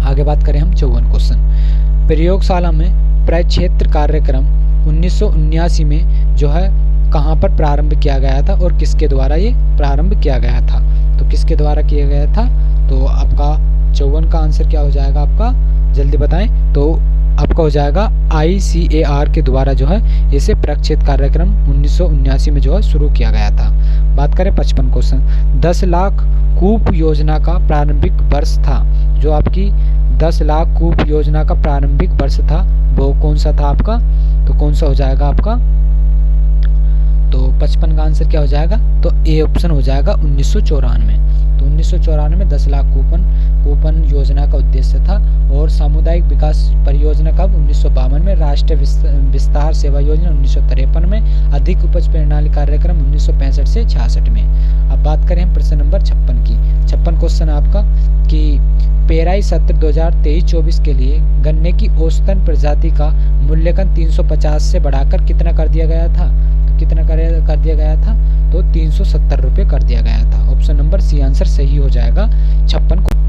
आगे बात करें हम 54 क्वेश्चन। प्रयोगशाला में प्रक्षेत्र कार्यक्रम 1979 में जो है कहाँ पर प्रारंभ किया गया था और किसके द्वारा ये प्रारंभ किया गया था। तो किसके द्वारा किया गया था, तो आपका 54 का आंसर क्या हो जाएगा आपका, जल्दी बताएं। तो आपका हो जाएगा ICAR के द्वारा जो है इसे प्रक्षेत्र कार्यक्रम 1979 में जो है शुरू किया गया था। बात करें 55 क्वेश्चन। 10 लाख कूप योजना का प्रारंभिक वर्ष था, जो आपकी 10 लाख कूप योजना का प्रारंभिक वर्ष था वो कौन सा था आपका, तो कौन सा हो जाएगा आपका, तो 55 का आंसर क्या हो जाएगा, तो ए ऑप्शन हो जाएगा 1994। तो 1994 में 10 लाख कूपन योजना का उद्देश्य था। और सामुदायिक विकास परियोजना कब, 1952 में। राष्ट्रीय विस्तार सेवा योजना 1953 में। अधिक उपज प्रणाली कार्यक्रम 1965 से 66 में। अब बात करें हम प्रश्न नंबर 56 की। 56 क्वेश्चन आपका कि पेराई सत्र 2023-24 के लिए गन्ने की औसतन प्रजाति का मूल्यांकन 350 से बढ़ाकर कितना कर दिया गया था। तो कितना कर दिया गया था, तो 370 रुपये कर दिया गया था। ऑप्शन नंबर सी आंसर सही हो जाएगा 56 को।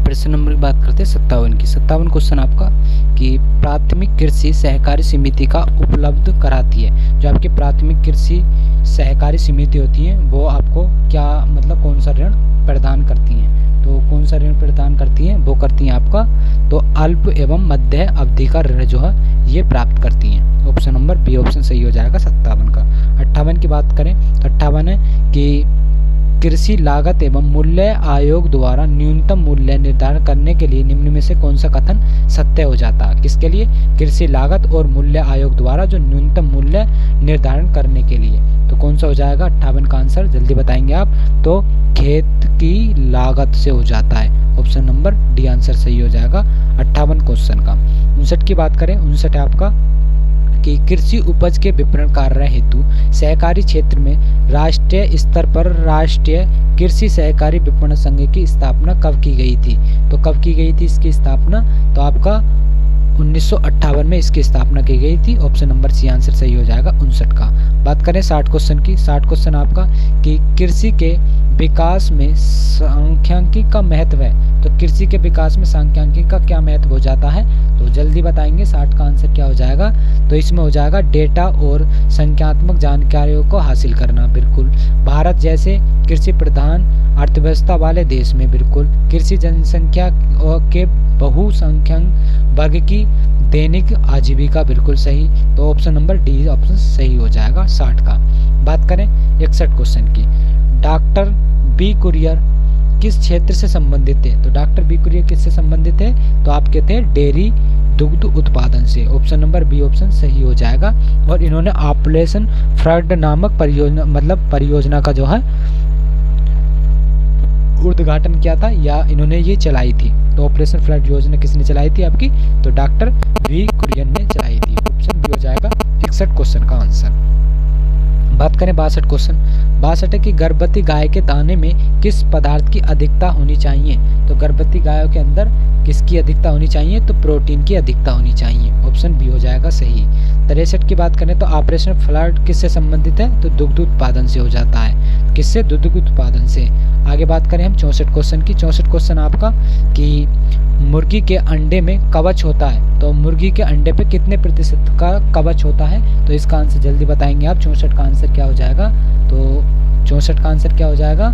प्रश्न नंबर की बात करते हैं 57 की। 57 क्वेश्चन आपका कि प्राथमिक कृषि सहकारी समिति का उपलब्ध कराती है। जो आपकी प्राथमिक कृषि सहकारी समिति होती है वो आपको क्या मतलब कौन सा ऋण प्रदान करती हैं। तो कौन सा ऋण प्रदान करती हैं, वो करती हैं आपका तो अल्प एवं मध्य अवधि का ऋण जो है ये प्राप्त करती हैं। ऑप्शन नंबर बी ऑप्शन सही हो जाएगा 57 का। 58 की बात करें तो 58 है कि कृषि लागत एवं मूल्य आयोग द्वारा न्यूनतम मूल्य निर्धारण करने के लिए निम्न में से कौन सा कथन सत्य हो जाता है। किसके लिए, कृषि लागत और मूल्य आयोग द्वारा जो न्यूनतम मूल्य निर्धारण करने के लिए। तो कौन सा हो जाएगा 58 का आंसर, जल्दी बताएंगे आप। तो खेत की लागत से हो जाता है। ऑप्शन नंबर डी आंसर सही हो जाएगा 58 क्वेश्चन का। 59 की बात करें, 59 आपका कि कृषि उपज के विपणन कार्य हेतु सहकारी क्षेत्र में राष्ट्रीय स्तर पर राष्ट्रीय कृषि सहकारी विपणन संघ की स्थापना कब की गई थी। तो कब की गई थी इसकी स्थापना, तो आपका 1958 में इसकी स्थापना की गई थी। ऑप्शन नंबर सी आंसर सही हो जाएगा 59 का। बात करें 60 क्वेश्चन की। 60 क्वेश्चन आपका कि कृषि के विकास में सांख्यिकी का महत्व है। तो कृषि के विकास में सांख्यिकी का क्या महत्व हो जाता है, तो जल्दी बताएंगे। 60 का आंसर क्या हो जाएगा, तो इसमें हो जाएगा डेटा और संख्यात्मक जानकारियों को हासिल करना। बिल्कुल भारत जैसे कृषि प्रधान अर्थव्यवस्था वाले देश में बिल्कुल कृषि जनसंख्या के बहुसंख्यक वर्ग की दैनिक आजीविका बिल्कुल सही। तो ऑप्शन नंबर डी ऑप्शन सही हो जाएगा 60 का। बात करें 61 क्वेश्चन की। डॉक्टर बी कुरियर किस क्षेत्र से संबंधित थे? तो डॉक्टर बी कुरियर किससे संबंधित है? तो आपके थे डेयरी दुग्ध उत्पादन से। ऑप्शन नंबर बी ऑप्शन सही हो जाएगा। और इन्होंने ऑपरेशन फ्लड नामक परियोजना का जो है उद्घाटन किया था, या इन्होंने ये चलाई थी। तो ऑपरेशन फ्लड योजना किसने चलाई थी आपकी? तो डॉक्टर वी कुरियन ने चलाई थी। ऑप्शन बी हो जाएगा 61 क्वेश्चन का आंसर। बात करें 62 क्वेश्चन। 62 है कि गर्भवती गाय के दाने में किस पदार्थ की अधिकता होनी चाहिए? तो गर्भवती गायों के अंदर किसकी अधिकता होनी चाहिए? तो प्रोटीन की अधिकता होनी चाहिए। ऑप्शन बी हो जाएगा सही। 63 की बात करें तो ऑपरेशन फ्लड किससे संबंधित है? तो दुग्ध उत्पादन से हो जाता है। किससे? दुग्ध उत्पादन से। आगे बात करें हम 64 क्वेश्चन की। 64 क्वेश्चन आपका कि मुर्गी के अंडे में कवच होता है, तो मुर्गी के अंडे पे कितने प्रतिशत का कवच होता है? तो इसका आंसर जल्दी बताएंगे आप। 64 का आंसर क्या हो जाएगा? तो 64 का आंसर क्या हो जाएगा?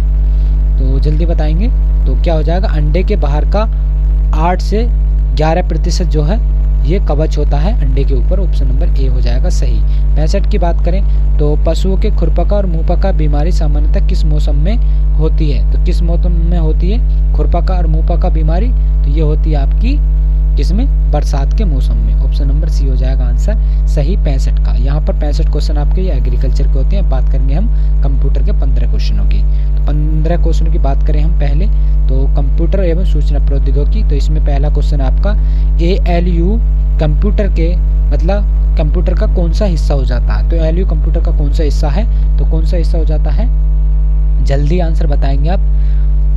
तो जल्दी बताएंगे। तो क्या हो जाएगा? अंडे के बाहर का 8 से 11% जो है ये कवच होता है अंडे के ऊपर। ऑप्शन नंबर ए हो जाएगा सही। 65 की बात करें तो पशुओं के खुरपका और मुंहपका बीमारी सामान्यतः किस मौसम में होती है? तो किस मौसम में होती है खुरपका और मुंहपका बीमारी? तो ये होती है आपकी किसमें? बरसात के मौसम में। ऑप्शन नंबर सी हो जाएगा आंसर सही 65 का। यहाँ पर 65 क्वेश्चन आपके ये एग्रीकल्चर के होते हैं। बात करेंगे हम कंप्यूटर के 15 क्वेश्चनों की। तो 15 क्वेश्चनों की बात करें हम पहले तो कंप्यूटर एवं सूचना प्रौद्योगिकी। तो इसमें पहला क्वेश्चन आपका ALU कंप्यूटर के कंप्यूटर का कौन सा हिस्सा हो जाता है? तो ALU कंप्यूटर का कौन सा हिस्सा है? तो कौन सा हिस्सा हो जाता है? जल्दी आंसर बताएंगे आप।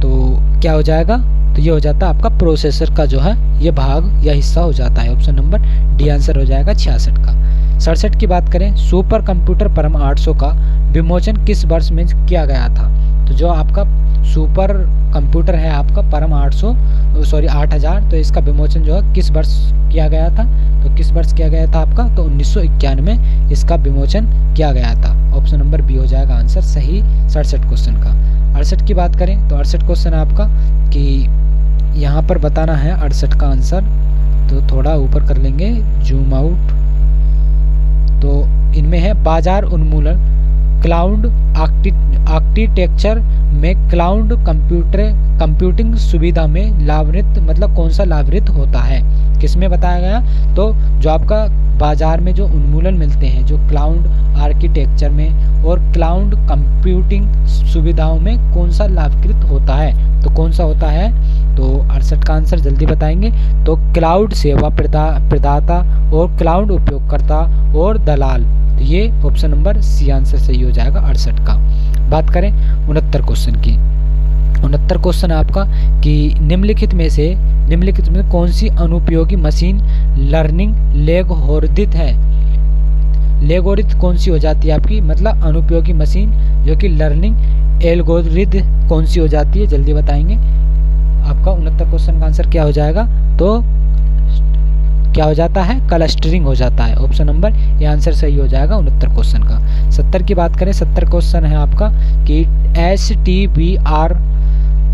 तो क्या हो जाएगा? तो ये हो जाता है आपका प्रोसेसर का जो है ये भाग या हिस्सा हो जाता है। ऑप्शन नंबर डी आंसर हो जाएगा 66 का। 67 की बात करें सुपर कंप्यूटर परम 800 का विमोचन किस वर्ष में किया गया था? तो जो आपका सुपर कंप्यूटर है आपका परम 8000, तो इसका विमोचन जो है किस वर्ष किया गया था? तो किस वर्ष किया गया था आपका? तो 1991 में इसका विमोचन किया गया था। ऑप्शन नंबर बी हो जाएगा आंसर सही 67 क्वेश्चन का। 68 की बात करें तो 68 क्वेश्चन आपका कि यहाँ पर बताना है 68 का आंसर। तो थोड़ा ऊपर कर लेंगे जूम आउट। तो इनमें है बाजार उन्मूलन क्लाउड आर्किटेक्चर में क्लाउड कंप्यूटिंग सुविधा में लाभान्वित कौन सा लाभान्वित होता है? किसमें बताया गया? तो जो आपका बाजार में जो उन्मूलन मिलते हैं जो क्लाउड आर्किटेक्चर में और क्लाउड कंप्यूटिंग सुविधाओं में कौन सा लाभकृत होता है? तो कौन सा होता है? तो 68 का आंसर जल्दी बताएंगे। तो क्लाउड सेवा प्रदाता और क्लाउड उपयोगकर्ता और दलाल। तो ये ऑप्शन नंबर सी आंसर सही हो जाएगा 68 का। बात करें 69 क्वेश्चन की। 69 क्वेश्चन आपका कि निम्नलिखित में कौन सी अनुपयोगी मशीन लर्निंग लेगोरिथम है? लेगोरिथम कौन सी हो जाती है आपकी? अनुपयोगी मशीन जो कि लर्निंग एल्गोरिथम कौन सी हो जाती है? जल्दी बताएंगे। आपका 69 क्वेश्चन का आंसर क्या हो जाएगा? तो क्या हो जाता है? क्लस्टरिंग हो जाता है। ऑप्शन नंबर ये आंसर सही हो जाएगा 69 क्वेश्चन का। 70 की बात करें 70 क्वेश्चन है आपका कि STBR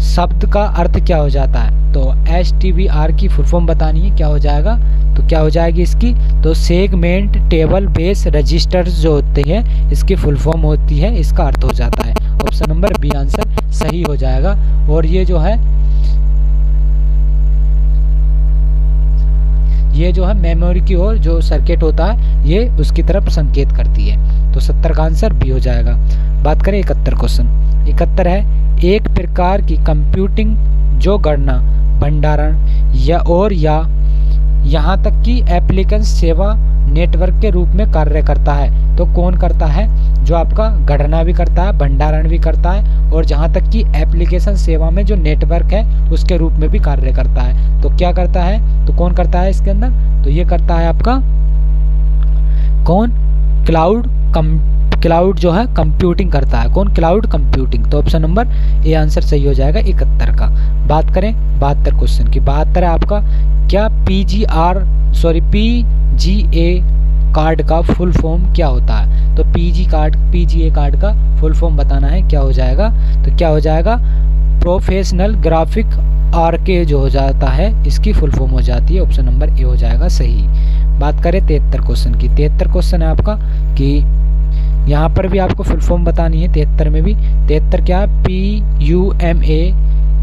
शब्द का अर्थ क्या हो जाता है? तो STBR की फुल फॉर्म बतानी है, क्या हो जाएगा? तो क्या हो जाएगी इसकी? तो सेगमेंट टेबल बेस रजिस्टर्स जो होते हैं इसकी फुल फॉर्म होती है, इसका अर्थ हो जाता है। ऑप्शन नंबर बी आंसर सही हो जाएगा। और ये जो है मेमोरी की ओर जो सर्किट होता है ये उसकी तरफ संकेत करती है। तो 70 का आंसर बी हो जाएगा। बात करें 71 क्वेश्चन। 71 है एक प्रकार की कंप्यूटिंग जो गणना भंडारण या यहाँ तक कि एप्लीकेशन सेवा नेटवर्क के रूप में कार्य करता है। तो कौन करता है? जो आपका गणना भी करता है, भंडारण भी करता है और जहाँ तक कि एप्लीकेशन सेवा में जो नेटवर्क है उसके रूप में भी कार्य करता है। तो क्या करता है? तो कौन करता है इसके अंदर? तो ये करता है आपका कौन? क्लाउड जो है कंप्यूटिंग करता है। कौन? Cloud computing. तो ऑप्शन नंबर ए आंसर सही हो जाएगा 71 का। बात करें 72 क्वेश्चन की। 72 है आपका क्या PGA कार्ड का फुल फॉर्म क्या होता है? तो PGA कार्ड का फुल फॉर्म बताना है, क्या हो जाएगा? तो क्या हो जाएगा? प्रोफेशनल ग्राफिक आर्के जो हो जाता है इसकी फुल फॉर्म हो जाती है। ऑप्शन नंबर ए हो जाएगा सही। बात करें 73 क्वेश्चन की। 73 क्वेश्चन है आपका कि यहाँ पर भी आपको फुल फॉर्म बतानी है। 73 में भी 73 क्या है, PUMA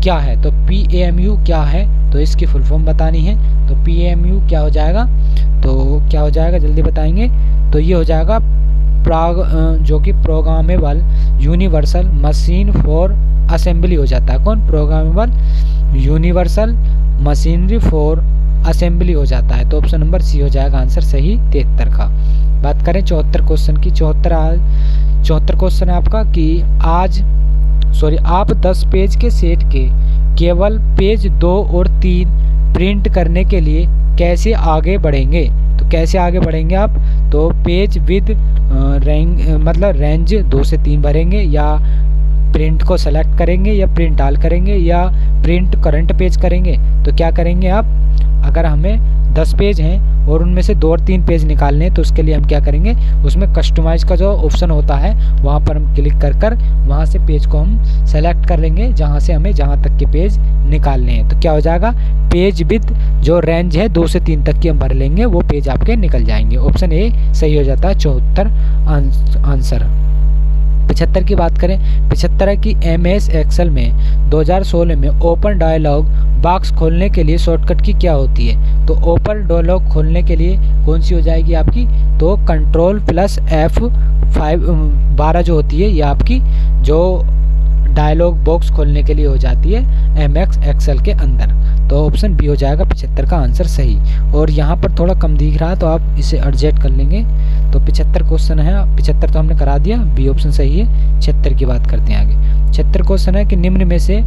क्या है, तो PAMU क्या है, तो इसकी फुल फॉर्म बतानी है। तो PAMU क्या हो जाएगा, तो क्या हो जाएगा जल्दी बताएंगे। तो ये हो जाएगा जो कि programmable universal machine for assembly हो जाता है। कौन, programmable universal machinery for assembly हो जाता है। तो ऑप्शन नंबर सी हो जाएगा आंसर सही 73 का। बात करें 74 क्वेश्चन की। 74 क्वेश्चन है आपका कि आप 10 पेज के सेट के केवल पेज 2 और 3 प्रिंट करने के लिए कैसे आगे बढ़ेंगे। तो कैसे आगे बढ़ेंगे आप, तो पेज विद रेंज 2 से 3 भरेंगे, या प्रिंट को सेलेक्ट करेंगे, या प्रिंट ऑल करेंगे, या प्रिंट करंट पेज करेंगे। तो क्या करेंगे आप, अगर हमें 10 पेज हैं और उनमें से 2 और 3 पेज निकालने हैं, तो उसके लिए हम क्या करेंगे, उसमें कस्टमाइज का जो ऑप्शन होता है वहाँ पर हम क्लिक कर वहाँ से पेज को हम सेलेक्ट कर लेंगे, जहाँ से हमें जहाँ तक के पेज निकालने हैं। तो क्या हो जाएगा, पेज विद जो रेंज है 2 से 3 तक की हम भर लेंगे, वो पेज आपके निकल जाएंगे। ऑप्शन ए सही हो जाता है 74 आंसर। 75 की बात करें। 75 है कि MS एक्सेल में 2016 में ओपन डायलॉग बॉक्स खोलने के लिए शॉर्टकट की क्या होती है। तो ओपन डायलॉग खोलने के लिए कौन सी हो जाएगी आपकी, तो Ctrl+F12 जो होती है, ये आपकी जो डायलॉग बॉक्स खोलने के लिए हो जाती है MS एक्सेल के अंदर। तो ऑप्शन बी हो जाएगा 75 का आंसर सही। और यहाँ पर थोड़ा कम दिख रहा है तो आप इसे एडजस्ट कर लेंगे। तो 75 क्वेश्चन है, 75 तो हमने करा दिया, बी ऑप्शन सही है। 76 की बात करते हैं आगे। 76 क्वेश्चन है कि निम्न में से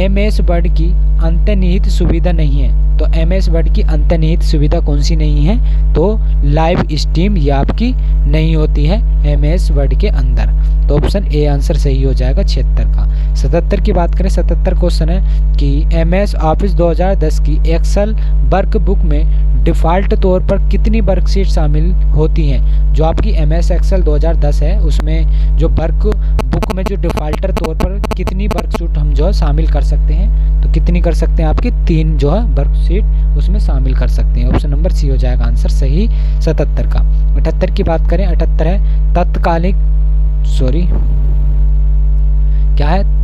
MS वर्ड की अंतर्निहित सुविधा नहीं है। तो MS वर्ड की अंतर्निहित सुविधा कौन सी नहीं है, तो लाइव स्ट्रीम ये आपकी नहीं होती है MS वर्ड के अंदर। तो ऑप्शन ए आंसर सही हो जाएगा 76 का। 77 की बात करें। 77 क्वेश्चन है कि MS ऑफिस 2010 की एक्सेल वर्कबुक में डिफ़ॉल्ट तौर पर कितनी वर्कशीट शामिल होती हैं। जो आपकी MS एक्सेल 2010 है उसमें जो वर्कबुक में जो डिफ़ॉल्टर तौर पर कितनी वर्कशीट हम जो है शामिल कर सकते हैं, तो कितनी कर सकते हैं आपकी 3 जो है वर्कशीट उसमें शामिल कर सकते हैं। ऑप्शन नंबर सी हो जाएगा आंसर सही 77 का। 78 की बात करें। 78 है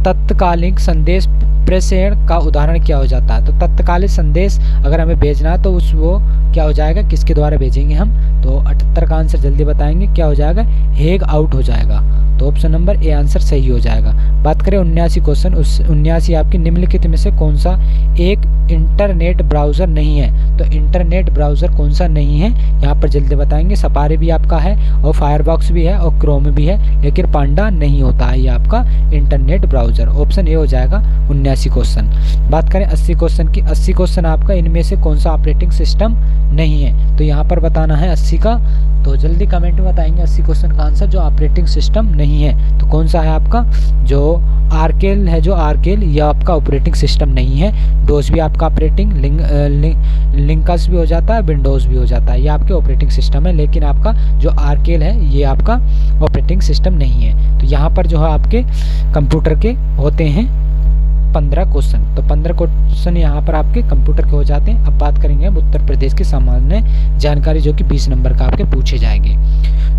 तत्कालिक संदेश प्रेषण का उदाहरण क्या हो जाता है। तो तत्कालिक संदेश अगर हमें भेजना है तो वो क्या हो जाएगा, किसके द्वारा भेजेंगे हम, तो 78 का आंसर जल्दी बताएंगे, क्या हो जाएगा, हैंग आउट हो जाएगा। तो ऑप्शन नंबर ए आंसर सही हो जाएगा। बात करें 79 क्वेश्चन। 79 आपकी निम्नलिखित में से कौन सा एक इंटरनेट ब्राउज़र नहीं है। तो इंटरनेट ब्राउज़र कौन सा नहीं है, यहाँ पर जल्दी बताएंगे। सफारी भी आपका है और फायरबॉक्स भी है और क्रोम भी है, लेकिन पांडा नहीं होता है ये आपका इंटरनेट ब्राउज़र। ऑप्शन ए हो जाएगा 79 क्वेश्चन। बात करें 80 क्वेश्चन की। 80 क्वेश्चन आपका इनमें से कौन सा ऑपरेटिंग सिस्टम नहीं है, तो यहाँ पर बताना है 80 का। तो जल्दी कमेंट में बताएंगे 80 क्वेश्चन का आंसर जो ऑपरेटिंग सिस्टम नहीं है। तो कौन सा है आपका, जो आर्केल है, जो आर्केल यह आपका ऑपरेटिंग सिस्टम नहीं है। डोस भी आपका ऑपरेटिंग, लिनक्स भी हो जाता है, विंडोज़ भी हो जाता है, ये आपके ऑपरेटिंग सिस्टम है। लेकिन आपका जो आर्केल है ये आपका ऑपरेटिंग सिस्टम नहीं है। तो यहाँ पर जो है आपके कंप्यूटर के होते हैं 15 क्वेश्चन। तो 15 क्वेश्चन यहाँ पर आपके कंप्यूटर के हो जाते हैं। अब बात करेंगे हम उत्तर प्रदेश की सामान्य जानकारी जो कि 20 नंबर का आपके पूछे जाएंगे।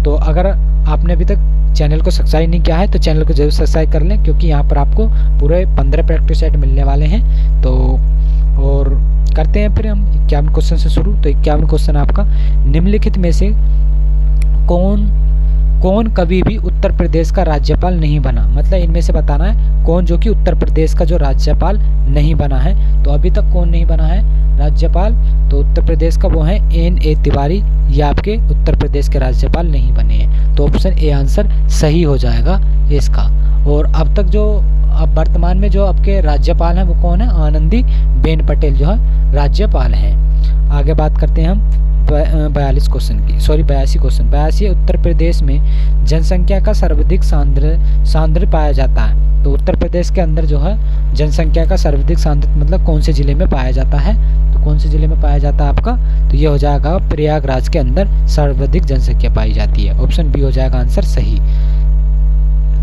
तो अगर आपने अभी तक चैनल को सब्सक्राइब नहीं किया है तो चैनल को जरूर सब्सक्राइब कर लें, क्योंकि यहाँ पर आपको पूरे 15 प्रैक्टिस सेट मिलने वाले हैं। तो और करते हैं फिर हम 51 क्वेश्चन से शुरू। तो 51 क्वेश्चन आपका निम्नलिखित में से कौन कभी भी उत्तर प्रदेश का राज्यपाल नहीं बना। मतलब इनमें से बताना है कौन जो कि उत्तर प्रदेश का जो राज्यपाल नहीं बना है। तो अभी तक कौन नहीं बना है राज्यपाल, तो उत्तर प्रदेश का वो है N.A. तिवारी, ये आपके उत्तर प्रदेश के राज्यपाल नहीं बने हैं। तो ऑप्शन ए आंसर सही हो जाएगा इसका। और अब तक जो अब वर्तमान में जो आपके राज्यपाल हैं वो कौन है, आनंदी बेन पटेल जो है राज्यपाल हैं। आगे बात करते हैं हम 82 क्वेश्चन। 82 उत्तर प्रदेश में जनसंख्या का सर्वाधिक सांद्र पाया जाता है। तो उत्तर प्रदेश के अंदर जो है जनसंख्या का सर्वाधिक सांद्र मतलब कौन से जिले में पाया जाता है, तो कौन से जिले में पाया जाता है आपका, तो ये हो जाएगा प्रयागराज के अंदर सर्वाधिक जनसंख्या पाई जाती है। ऑप्शन बी हो जाएगा आंसर सही।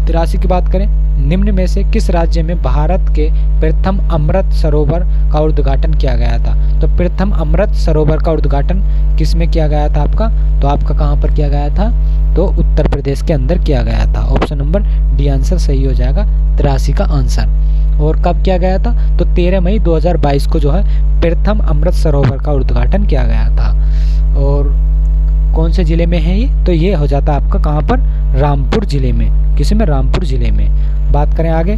83 की बात करें, निम्न में से किस राज्य में भारत के प्रथम अमृत सरोवर का उद्घाटन किया गया था? तो प्रथम अमृत सरोवर का उद्घाटन किस में किया गया था आपका? तो आपका कहाँ पर किया गया था? तो उत्तर प्रदेश के अंदर किया गया था। ऑप्शन नंबर डी आंसर सही हो जाएगा 83 का आंसर। और कब किया गया था? तो 13 मई 2022 को जो है प्रथम अमृत सरोवर का उद्घाटन किया गया था। और कौन से जिले में है ये? तो ये हो जाता है आपका कहाँ पर? रामपुर जिले में। किसी में? रामपुर जिले में। बात करें आगे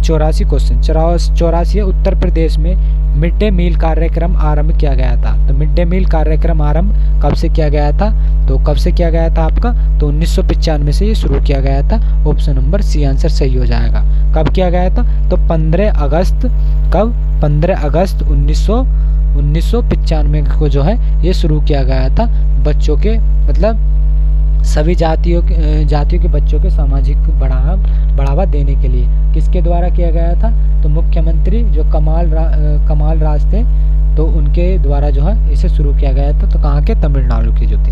84 क्वेश्चन 84 उत्तर प्रदेश में मिड डे मील कार्यक्रम आरंभ किया गया था। तो मिड डे मील कार्यक्रम आरंभ कब से किया गया था? तो कब से किया गया था आपका? तो 1995 से ये शुरू किया गया था। ऑप्शन नंबर सी आंसर सही हो जाएगा। कब किया गया था? तो 15 अगस्त। कब? 15 अगस्त 1995 को जो है ये शुरू किया गया था। बच्चों के मतलब सभी जातियों के बच्चों के सामाजिक बढ़ावा देने के लिए। किसके द्वारा किया गया था? तो मुख्यमंत्री जो कमाल राज थे, तो उनके द्वारा जो है इसे शुरू किया गया था। तो कहाँ के? तमिलनाडु के जो थे।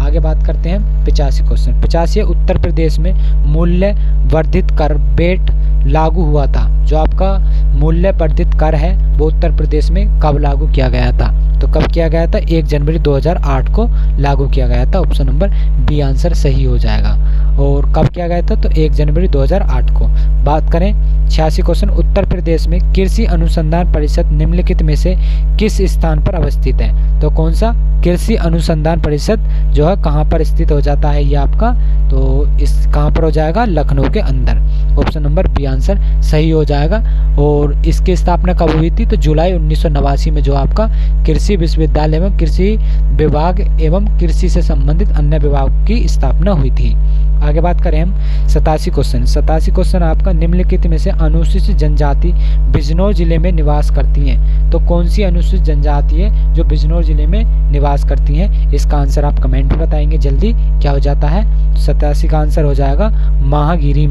आगे बात करते हैं 85 क्वेश्चन 85 उत्तर प्रदेश में मूल्य वर्धित कर वेट लागू हुआ था। जो आपका मूल्य वर्धित कर है वो उत्तर प्रदेश में कब लागू किया गया था? तो कब किया गया था? 1 जनवरी 2008 को लागू किया गया था। ऑप्शन नंबर बी आंसर सही हो जाएगा। और कब किया गया था? तो 1 जनवरी 2008 को। बात करें 86 क्वेश्चन उत्तर प्रदेश में कृषि अनुसंधान परिषद निम्नलिखित में से किस स्थान पर अवस्थित है? तो कौन सा? कृषि अनुसंधान परिषद जो है कहाँ पर स्थित हो जाता है ये आपका? तो इस कहाँ पर हो जाएगा? लखनऊ के अंदर। ऑप्शन नंबर बी आंसर सही हो जाएगा। और इसकी स्थापना कब हुई थी? तो जुलाई 1989 में जो आपका कृषि विश्वविद्यालय में कृषि विभाग एवं कृषि से संबंधित अन्य विभाग की स्थापना हुई थी। आगे बात करें हम 87 क्वेश्चन आपका निम्नलिखित में से अनुसूचित जनजाति बिजनौर जिले में निवास करती हैं। तो कौन सी अनुसूचित जनजाति है जो बिजनौर जिले में निवास करती हैं? इसका आंसर आप कमेंट में बताएंगे जल्दी। क्या हो जाता है? 87 का आंसर हो जाएगा माहीगिरी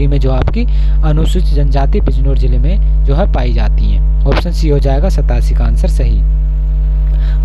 में जो आपकी अनुसूचित जनजाति बिजनौर जिले में जो है पाई जाती हैं। ऑप्शन सी हो जाएगा 87 का आंसर सही।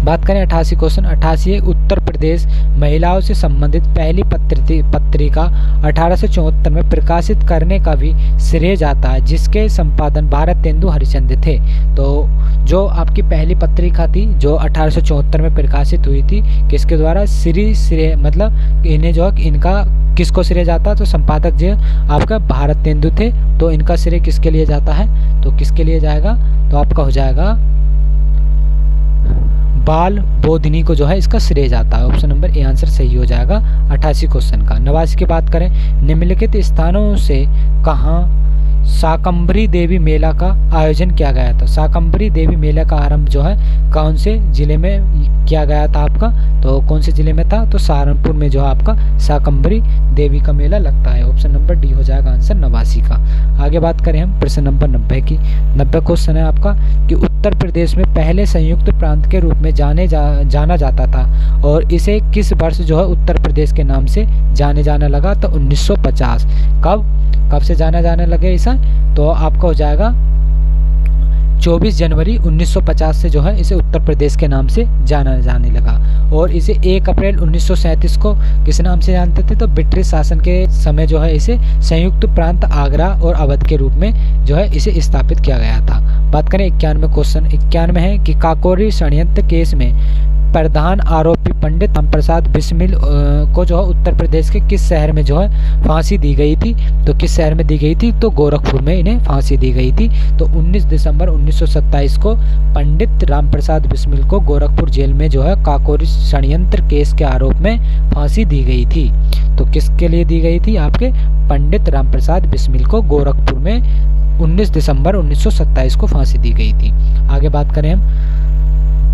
बात करें 88 क्वेश्चन 88 उत्तर प्रदेश महिलाओं से संबंधित पहली पत्रिका 1874 में प्रकाशित करने का भी श्रेय जाता है, जिसके संपादन भारतेंदु हरिश्चंद्र थे। तो जो आपकी पहली पत्रिका थी जो 1874 में प्रकाशित हुई थी, किसके द्वारा? श्रेय मतलब इन्हें जो इनका किसको श्रेय जाता है? तो संपादक जो आपका भारतेंदु थे। तो इनका श्रेय किसके लिए जाता है? तो किसके लिए जाएगा? तो आपका हो जाएगा बाल बोधिनी को जो है इसका श्रेय जाता है। ऑप्शन नंबर ए आंसर सही हो जाएगा 88 क्वेश्चन का। 89 की बात करें निम्नलिखित स्थानों से कहाँ शाकंभरी देवी मेला का आयोजन किया गया था? शाकंभरी देवी मेला का आरंभ जो है कौन से जिले में किया गया था आपका? तो कौन से जिले में था? तो सहारनपुर में जो है आपका शाकंभरी देवी का मेला लगता है। ऑप्शन नंबर डी हो जाएगा आंसर 89 का। आगे बात करें हम प्रश्न नंबर 90 की। 90 क्वेश्चन है आपका कि उत्तर प्रदेश में पहले संयुक्त प्रांत के रूप में जाना जाता था और इसे किस वर्ष जो है उत्तर प्रदेश के नाम से जाने लगा? तो 1950। कब से जाने लगे ऐसा? तो आपका हो जाएगा 24 जनवरी 1950 से जो है इसे उत्तर प्रदेश के नाम से जाने लगा। और इसे 1 अप्रैल 1937 को किस नाम से जानते थे? तो ब्रिटिश शासन के समय जो है इसे संयुक्त प्रांत आगरा और अवध के रूप में जो है इसे स्थापित किया गया था। बात करें 91 क्वेश्चन 91 है कि काकोरी षड्यंत्र केस में प्रधान आरोपी पंडित रामप्रसाद बिस्मिल को जो है उत्तर प्रदेश के किस शहर में जो है फांसी दी गई थी? तो किस शहर में दी गई थी? तो गोरखपुर में इन्हें फांसी दी गई थी। तो 19 दिसंबर 1927 को पंडित रामप्रसाद बिस्मिल को गोरखपुर जेल में जो है काकोरी षड्यंत्र केस के आरोप में फांसी दी गई थी। तो किसके लिए दी गई थी? आपके पंडित रामप्रसाद बिस्मिल को गोरखपुर में 19 दिसंबर 1927 को फांसी दी गई थी। आगे बात करें हम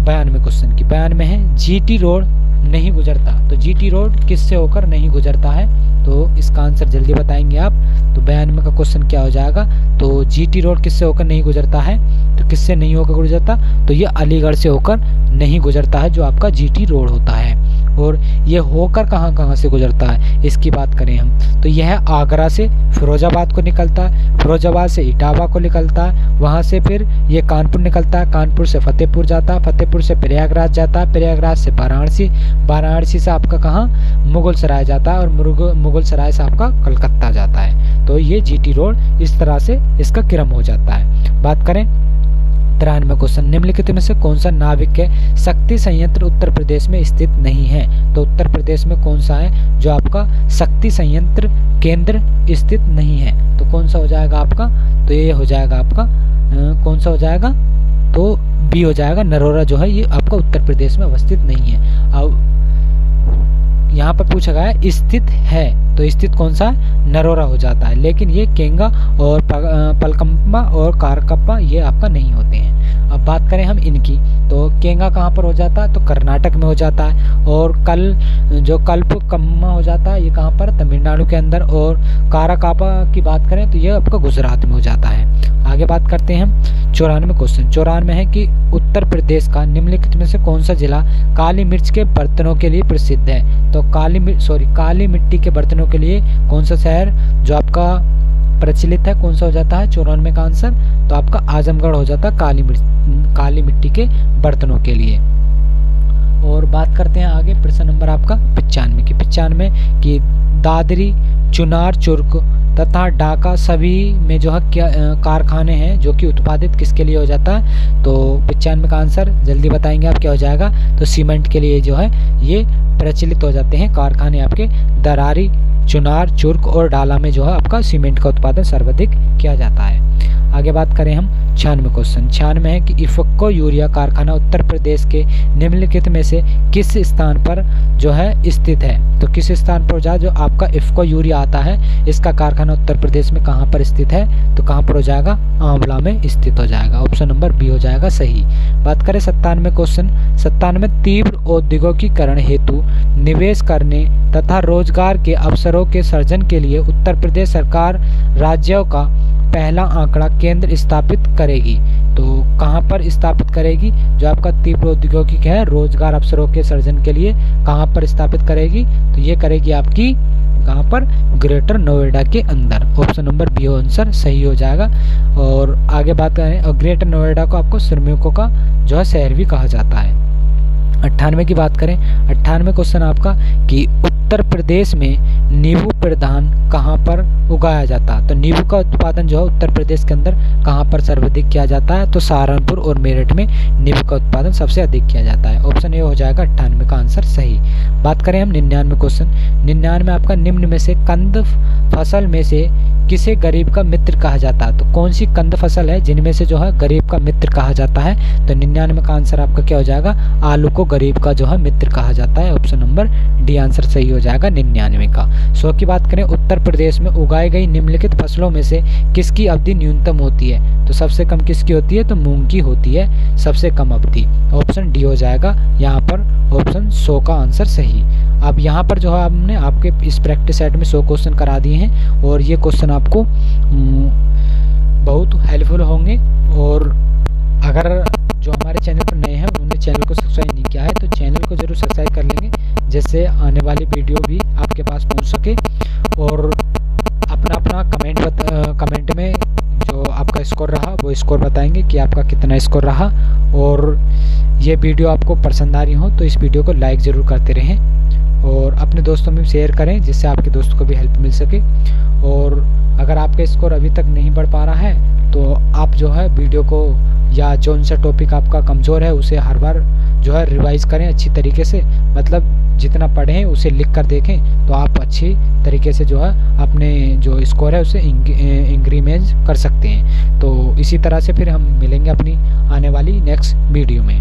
92 क्वेश्चन की। 92 में है जीटी रोड नहीं गुजरता। तो जीटी रोड किससे होकर नहीं गुजरता है? तो इसका आंसर जल्दी बताएंगे आप। तो 92 का क्वेश्चन क्या हो जाएगा? तो जीटी रोड किससे होकर नहीं गुजरता है? तो किससे नहीं होकर गुजरता? तो ये अलीगढ़ से होकर नहीं गुजरता है जो आपका जीटी रोड होता है। और ये होकर कहाँ कहाँ से गुजरता है इसकी बात करें हम तो यह आगरा से फिरोजाबाद को निकलता है, फिरोजाबाद से इटावा को निकलता है, वहाँ से फिर ये कानपुर निकलता है, कानपुर से फतेहपुर जाता है, फतेहपुर से प्रयागराज जाता है, प्रयागराज से वाराणसी, वाराणसी से आपका कहाँ मुगलसराय जाता है और मुगलसराय से आपका कलकत्ता जाता है। तो ये जीटी रोड इस तरह से इसका क्रम हो जाता है। बात करें 93 क्वेश्चन, निम्नलिखित में से कौन सा नाविक शक्ति संयंत्र उत्तर प्रदेश में स्थित नहीं है? तो उत्तर प्रदेश में कौन सा है जो आपका शक्ति संयंत्र केंद्र स्थित नहीं है? तो कौन सा हो जाएगा आपका? तो ये हो जाएगा आपका कौन सा हो जाएगा? तो बी हो जाएगा, नरोरा जो है ये आपका उत्तर प्रदेश में अवस्थित नहीं है। अब यहाँ पर पूछा गया है स्थित है, तो स्थित कौन सा है? नरोरा हो जाता है, लेकिन ये केंगा और पलकम्पा और कारकप्पा ये आपका नहीं होते हैं। अब बात करें हम इनकी, तो केंगा कहाँ पर हो जाता है? तो कर्नाटक में हो जाता है, और कल्पकम्मा हो जाता है ये कहाँ पर? तमिलनाडु के अंदर, और काराकापा की बात करें तो ये आपका गुजरात में हो जाता है। आगे बात करते हैं हम 94 क्वेश्चन, 94 है कि उत्तर प्रदेश का निम्नलिखित में से कौन सा जिला काली मिर्च के बर्तनों के लिए प्रसिद्ध है? तो काली मिट्टी के बर्तनों के लिए कौन सा शहर जो आपका प्रचलित है, कौन सा हो जाता है 94 का आंसर? तो आपका आजमगढ़ हो जाता है काली मिट्टी के बर्तनों के लिए। और बात करते हैं आगे प्रश्न नंबर आपका 95 की दादरी, चुनार, चुर्क तथा ढाका सभी में जो है क्या कारखाने हैं जो कि उत्पादित किसके लिए हो जाता है? तो 95 का आंसर जल्दी बताएंगे आप क्या हो जाएगा? तो सीमेंट के लिए जो है ये प्रचलित हो जाते हैं कारखाने आपके दरारी, चुनार, चुर्क और डाला में जो है आपका सीमेंट का उत्पादन सर्वाधिक किया जाता है। आगे बात करें हम 96 क्वेश्चन, 96 है कि इफको यूरिया कारखाना उत्तर प्रदेश के निम्नलिखित में से किस स्थान पर जो है स्थित है? तो किस स्थान पर जो आपका इफको यूरिया आता है इसका कारखाना उत्तर प्रदेश में कहाँ पर स्थित है? तो कहाँ पर हो जाएगा? आंवला में स्थित हो जाएगा, ऑप्शन नंबर बी हो जाएगा सही। बात करें 97 क्वेश्चन, 97 तीव्र औद्योगिकीकरण हेतु निवेश करने तथा रोजगार के अवसरों के सृजन के लिए उत्तर प्रदेश सरकार राज्यों का पहला आंकड़ा केंद्र स्थापित करेगी। तो कहाँ पर स्थापित करेगी? जो आपका तीव्र औद्योगिक है रोजगार अवसरों के सृजन के लिए कहाँ पर स्थापित करेगी? तो ये करेगी आपकी कहाँ पर? ग्रेटर नोएडा के अंदर, ऑप्शन नंबर बी आंसर सही हो जाएगा। और आगे बात करें, और ग्रेटर नोएडा को आपको श्रमिकों का जो है शहर भी कहा जाता है। 98 की बात करें, 98 क्वेश्चन आपका कि उत्तर प्रदेश में नींबू प्रधान कहाँ पर उगाया जाता है? तो नींबू का उत्पादन जो है उत्तर प्रदेश के अंदर कहाँ पर सर्वाधिक किया जाता है? तो सहारनपुर और मेरठ में नींबू का उत्पादन सबसे अधिक किया जाता है, ऑप्शन ए हो जाएगा 98 का आंसर सही। बात करें हम 99 क्वेश्चन, 99 आपका निम्न में से कंद फसल में से किसे गरीब का मित्र कहा जाता है? तो कौन सी कंद फसल है जिनमें से जो है गरीब का मित्र कहा जाता है? तो 99 का आंसर आपका क्या हो जाएगा? आलू को गरीब का जो है मित्र कहा जाता है, ऑप्शन नंबर डी आंसर सही हो जाएगा 99 का। 100 की बात करें, उत्तर प्रदेश में उगाई गई निम्नलिखित फसलों में से किसकी अवधि न्यूनतम होती है? तो सबसे कम किसकी होती है? तो मूंग की होती है सबसे कम अवधि, ऑप्शन डी हो जाएगा यहाँ पर, ऑप्शन 100 का आंसर सही। अब यहाँ पर जो है हमने आपके इस प्रैक्टिस सेट में 100 क्वेश्चन करा दिए हैं और ये क्वेश्चन आपको बहुत हेल्पफुल होंगे। और अगर जो हमारे चैनल पर नए हैं उन्होंने चैनल को सब्सक्राइब नहीं किया है तो चैनल को जरूर सब्सक्राइब कर लेंगे, जिससे आने वाली वीडियो भी आपके पास पहुंच सके। और अपना कमेंट में जो आपका स्कोर रहा वो स्कोर बताएंगे कि आपका कितना स्कोर रहा। और ये वीडियो आपको पसंद आ रही हो तो इस वीडियो को लाइक ज़रूर करते रहें और अपने दोस्तों में शेयर करें, जिससे आपके दोस्तों को भी हेल्प मिल सके। और अगर आपका स्कोर अभी तक नहीं बढ़ पा रहा है तो आप जो है वीडियो को या जो सा टॉपिक आपका कमज़ोर है उसे हर बार जो है रिवाइज करें अच्छी तरीके से, मतलब जितना पढ़ें उसे लिख कर देखें तो आप अच्छी तरीके से जो है अपने जो स्कोर है उसे इंक्रीमेंट कर सकते हैं। तो इसी तरह से फिर हम मिलेंगे अपनी आने वाली नेक्स्ट वीडियो में।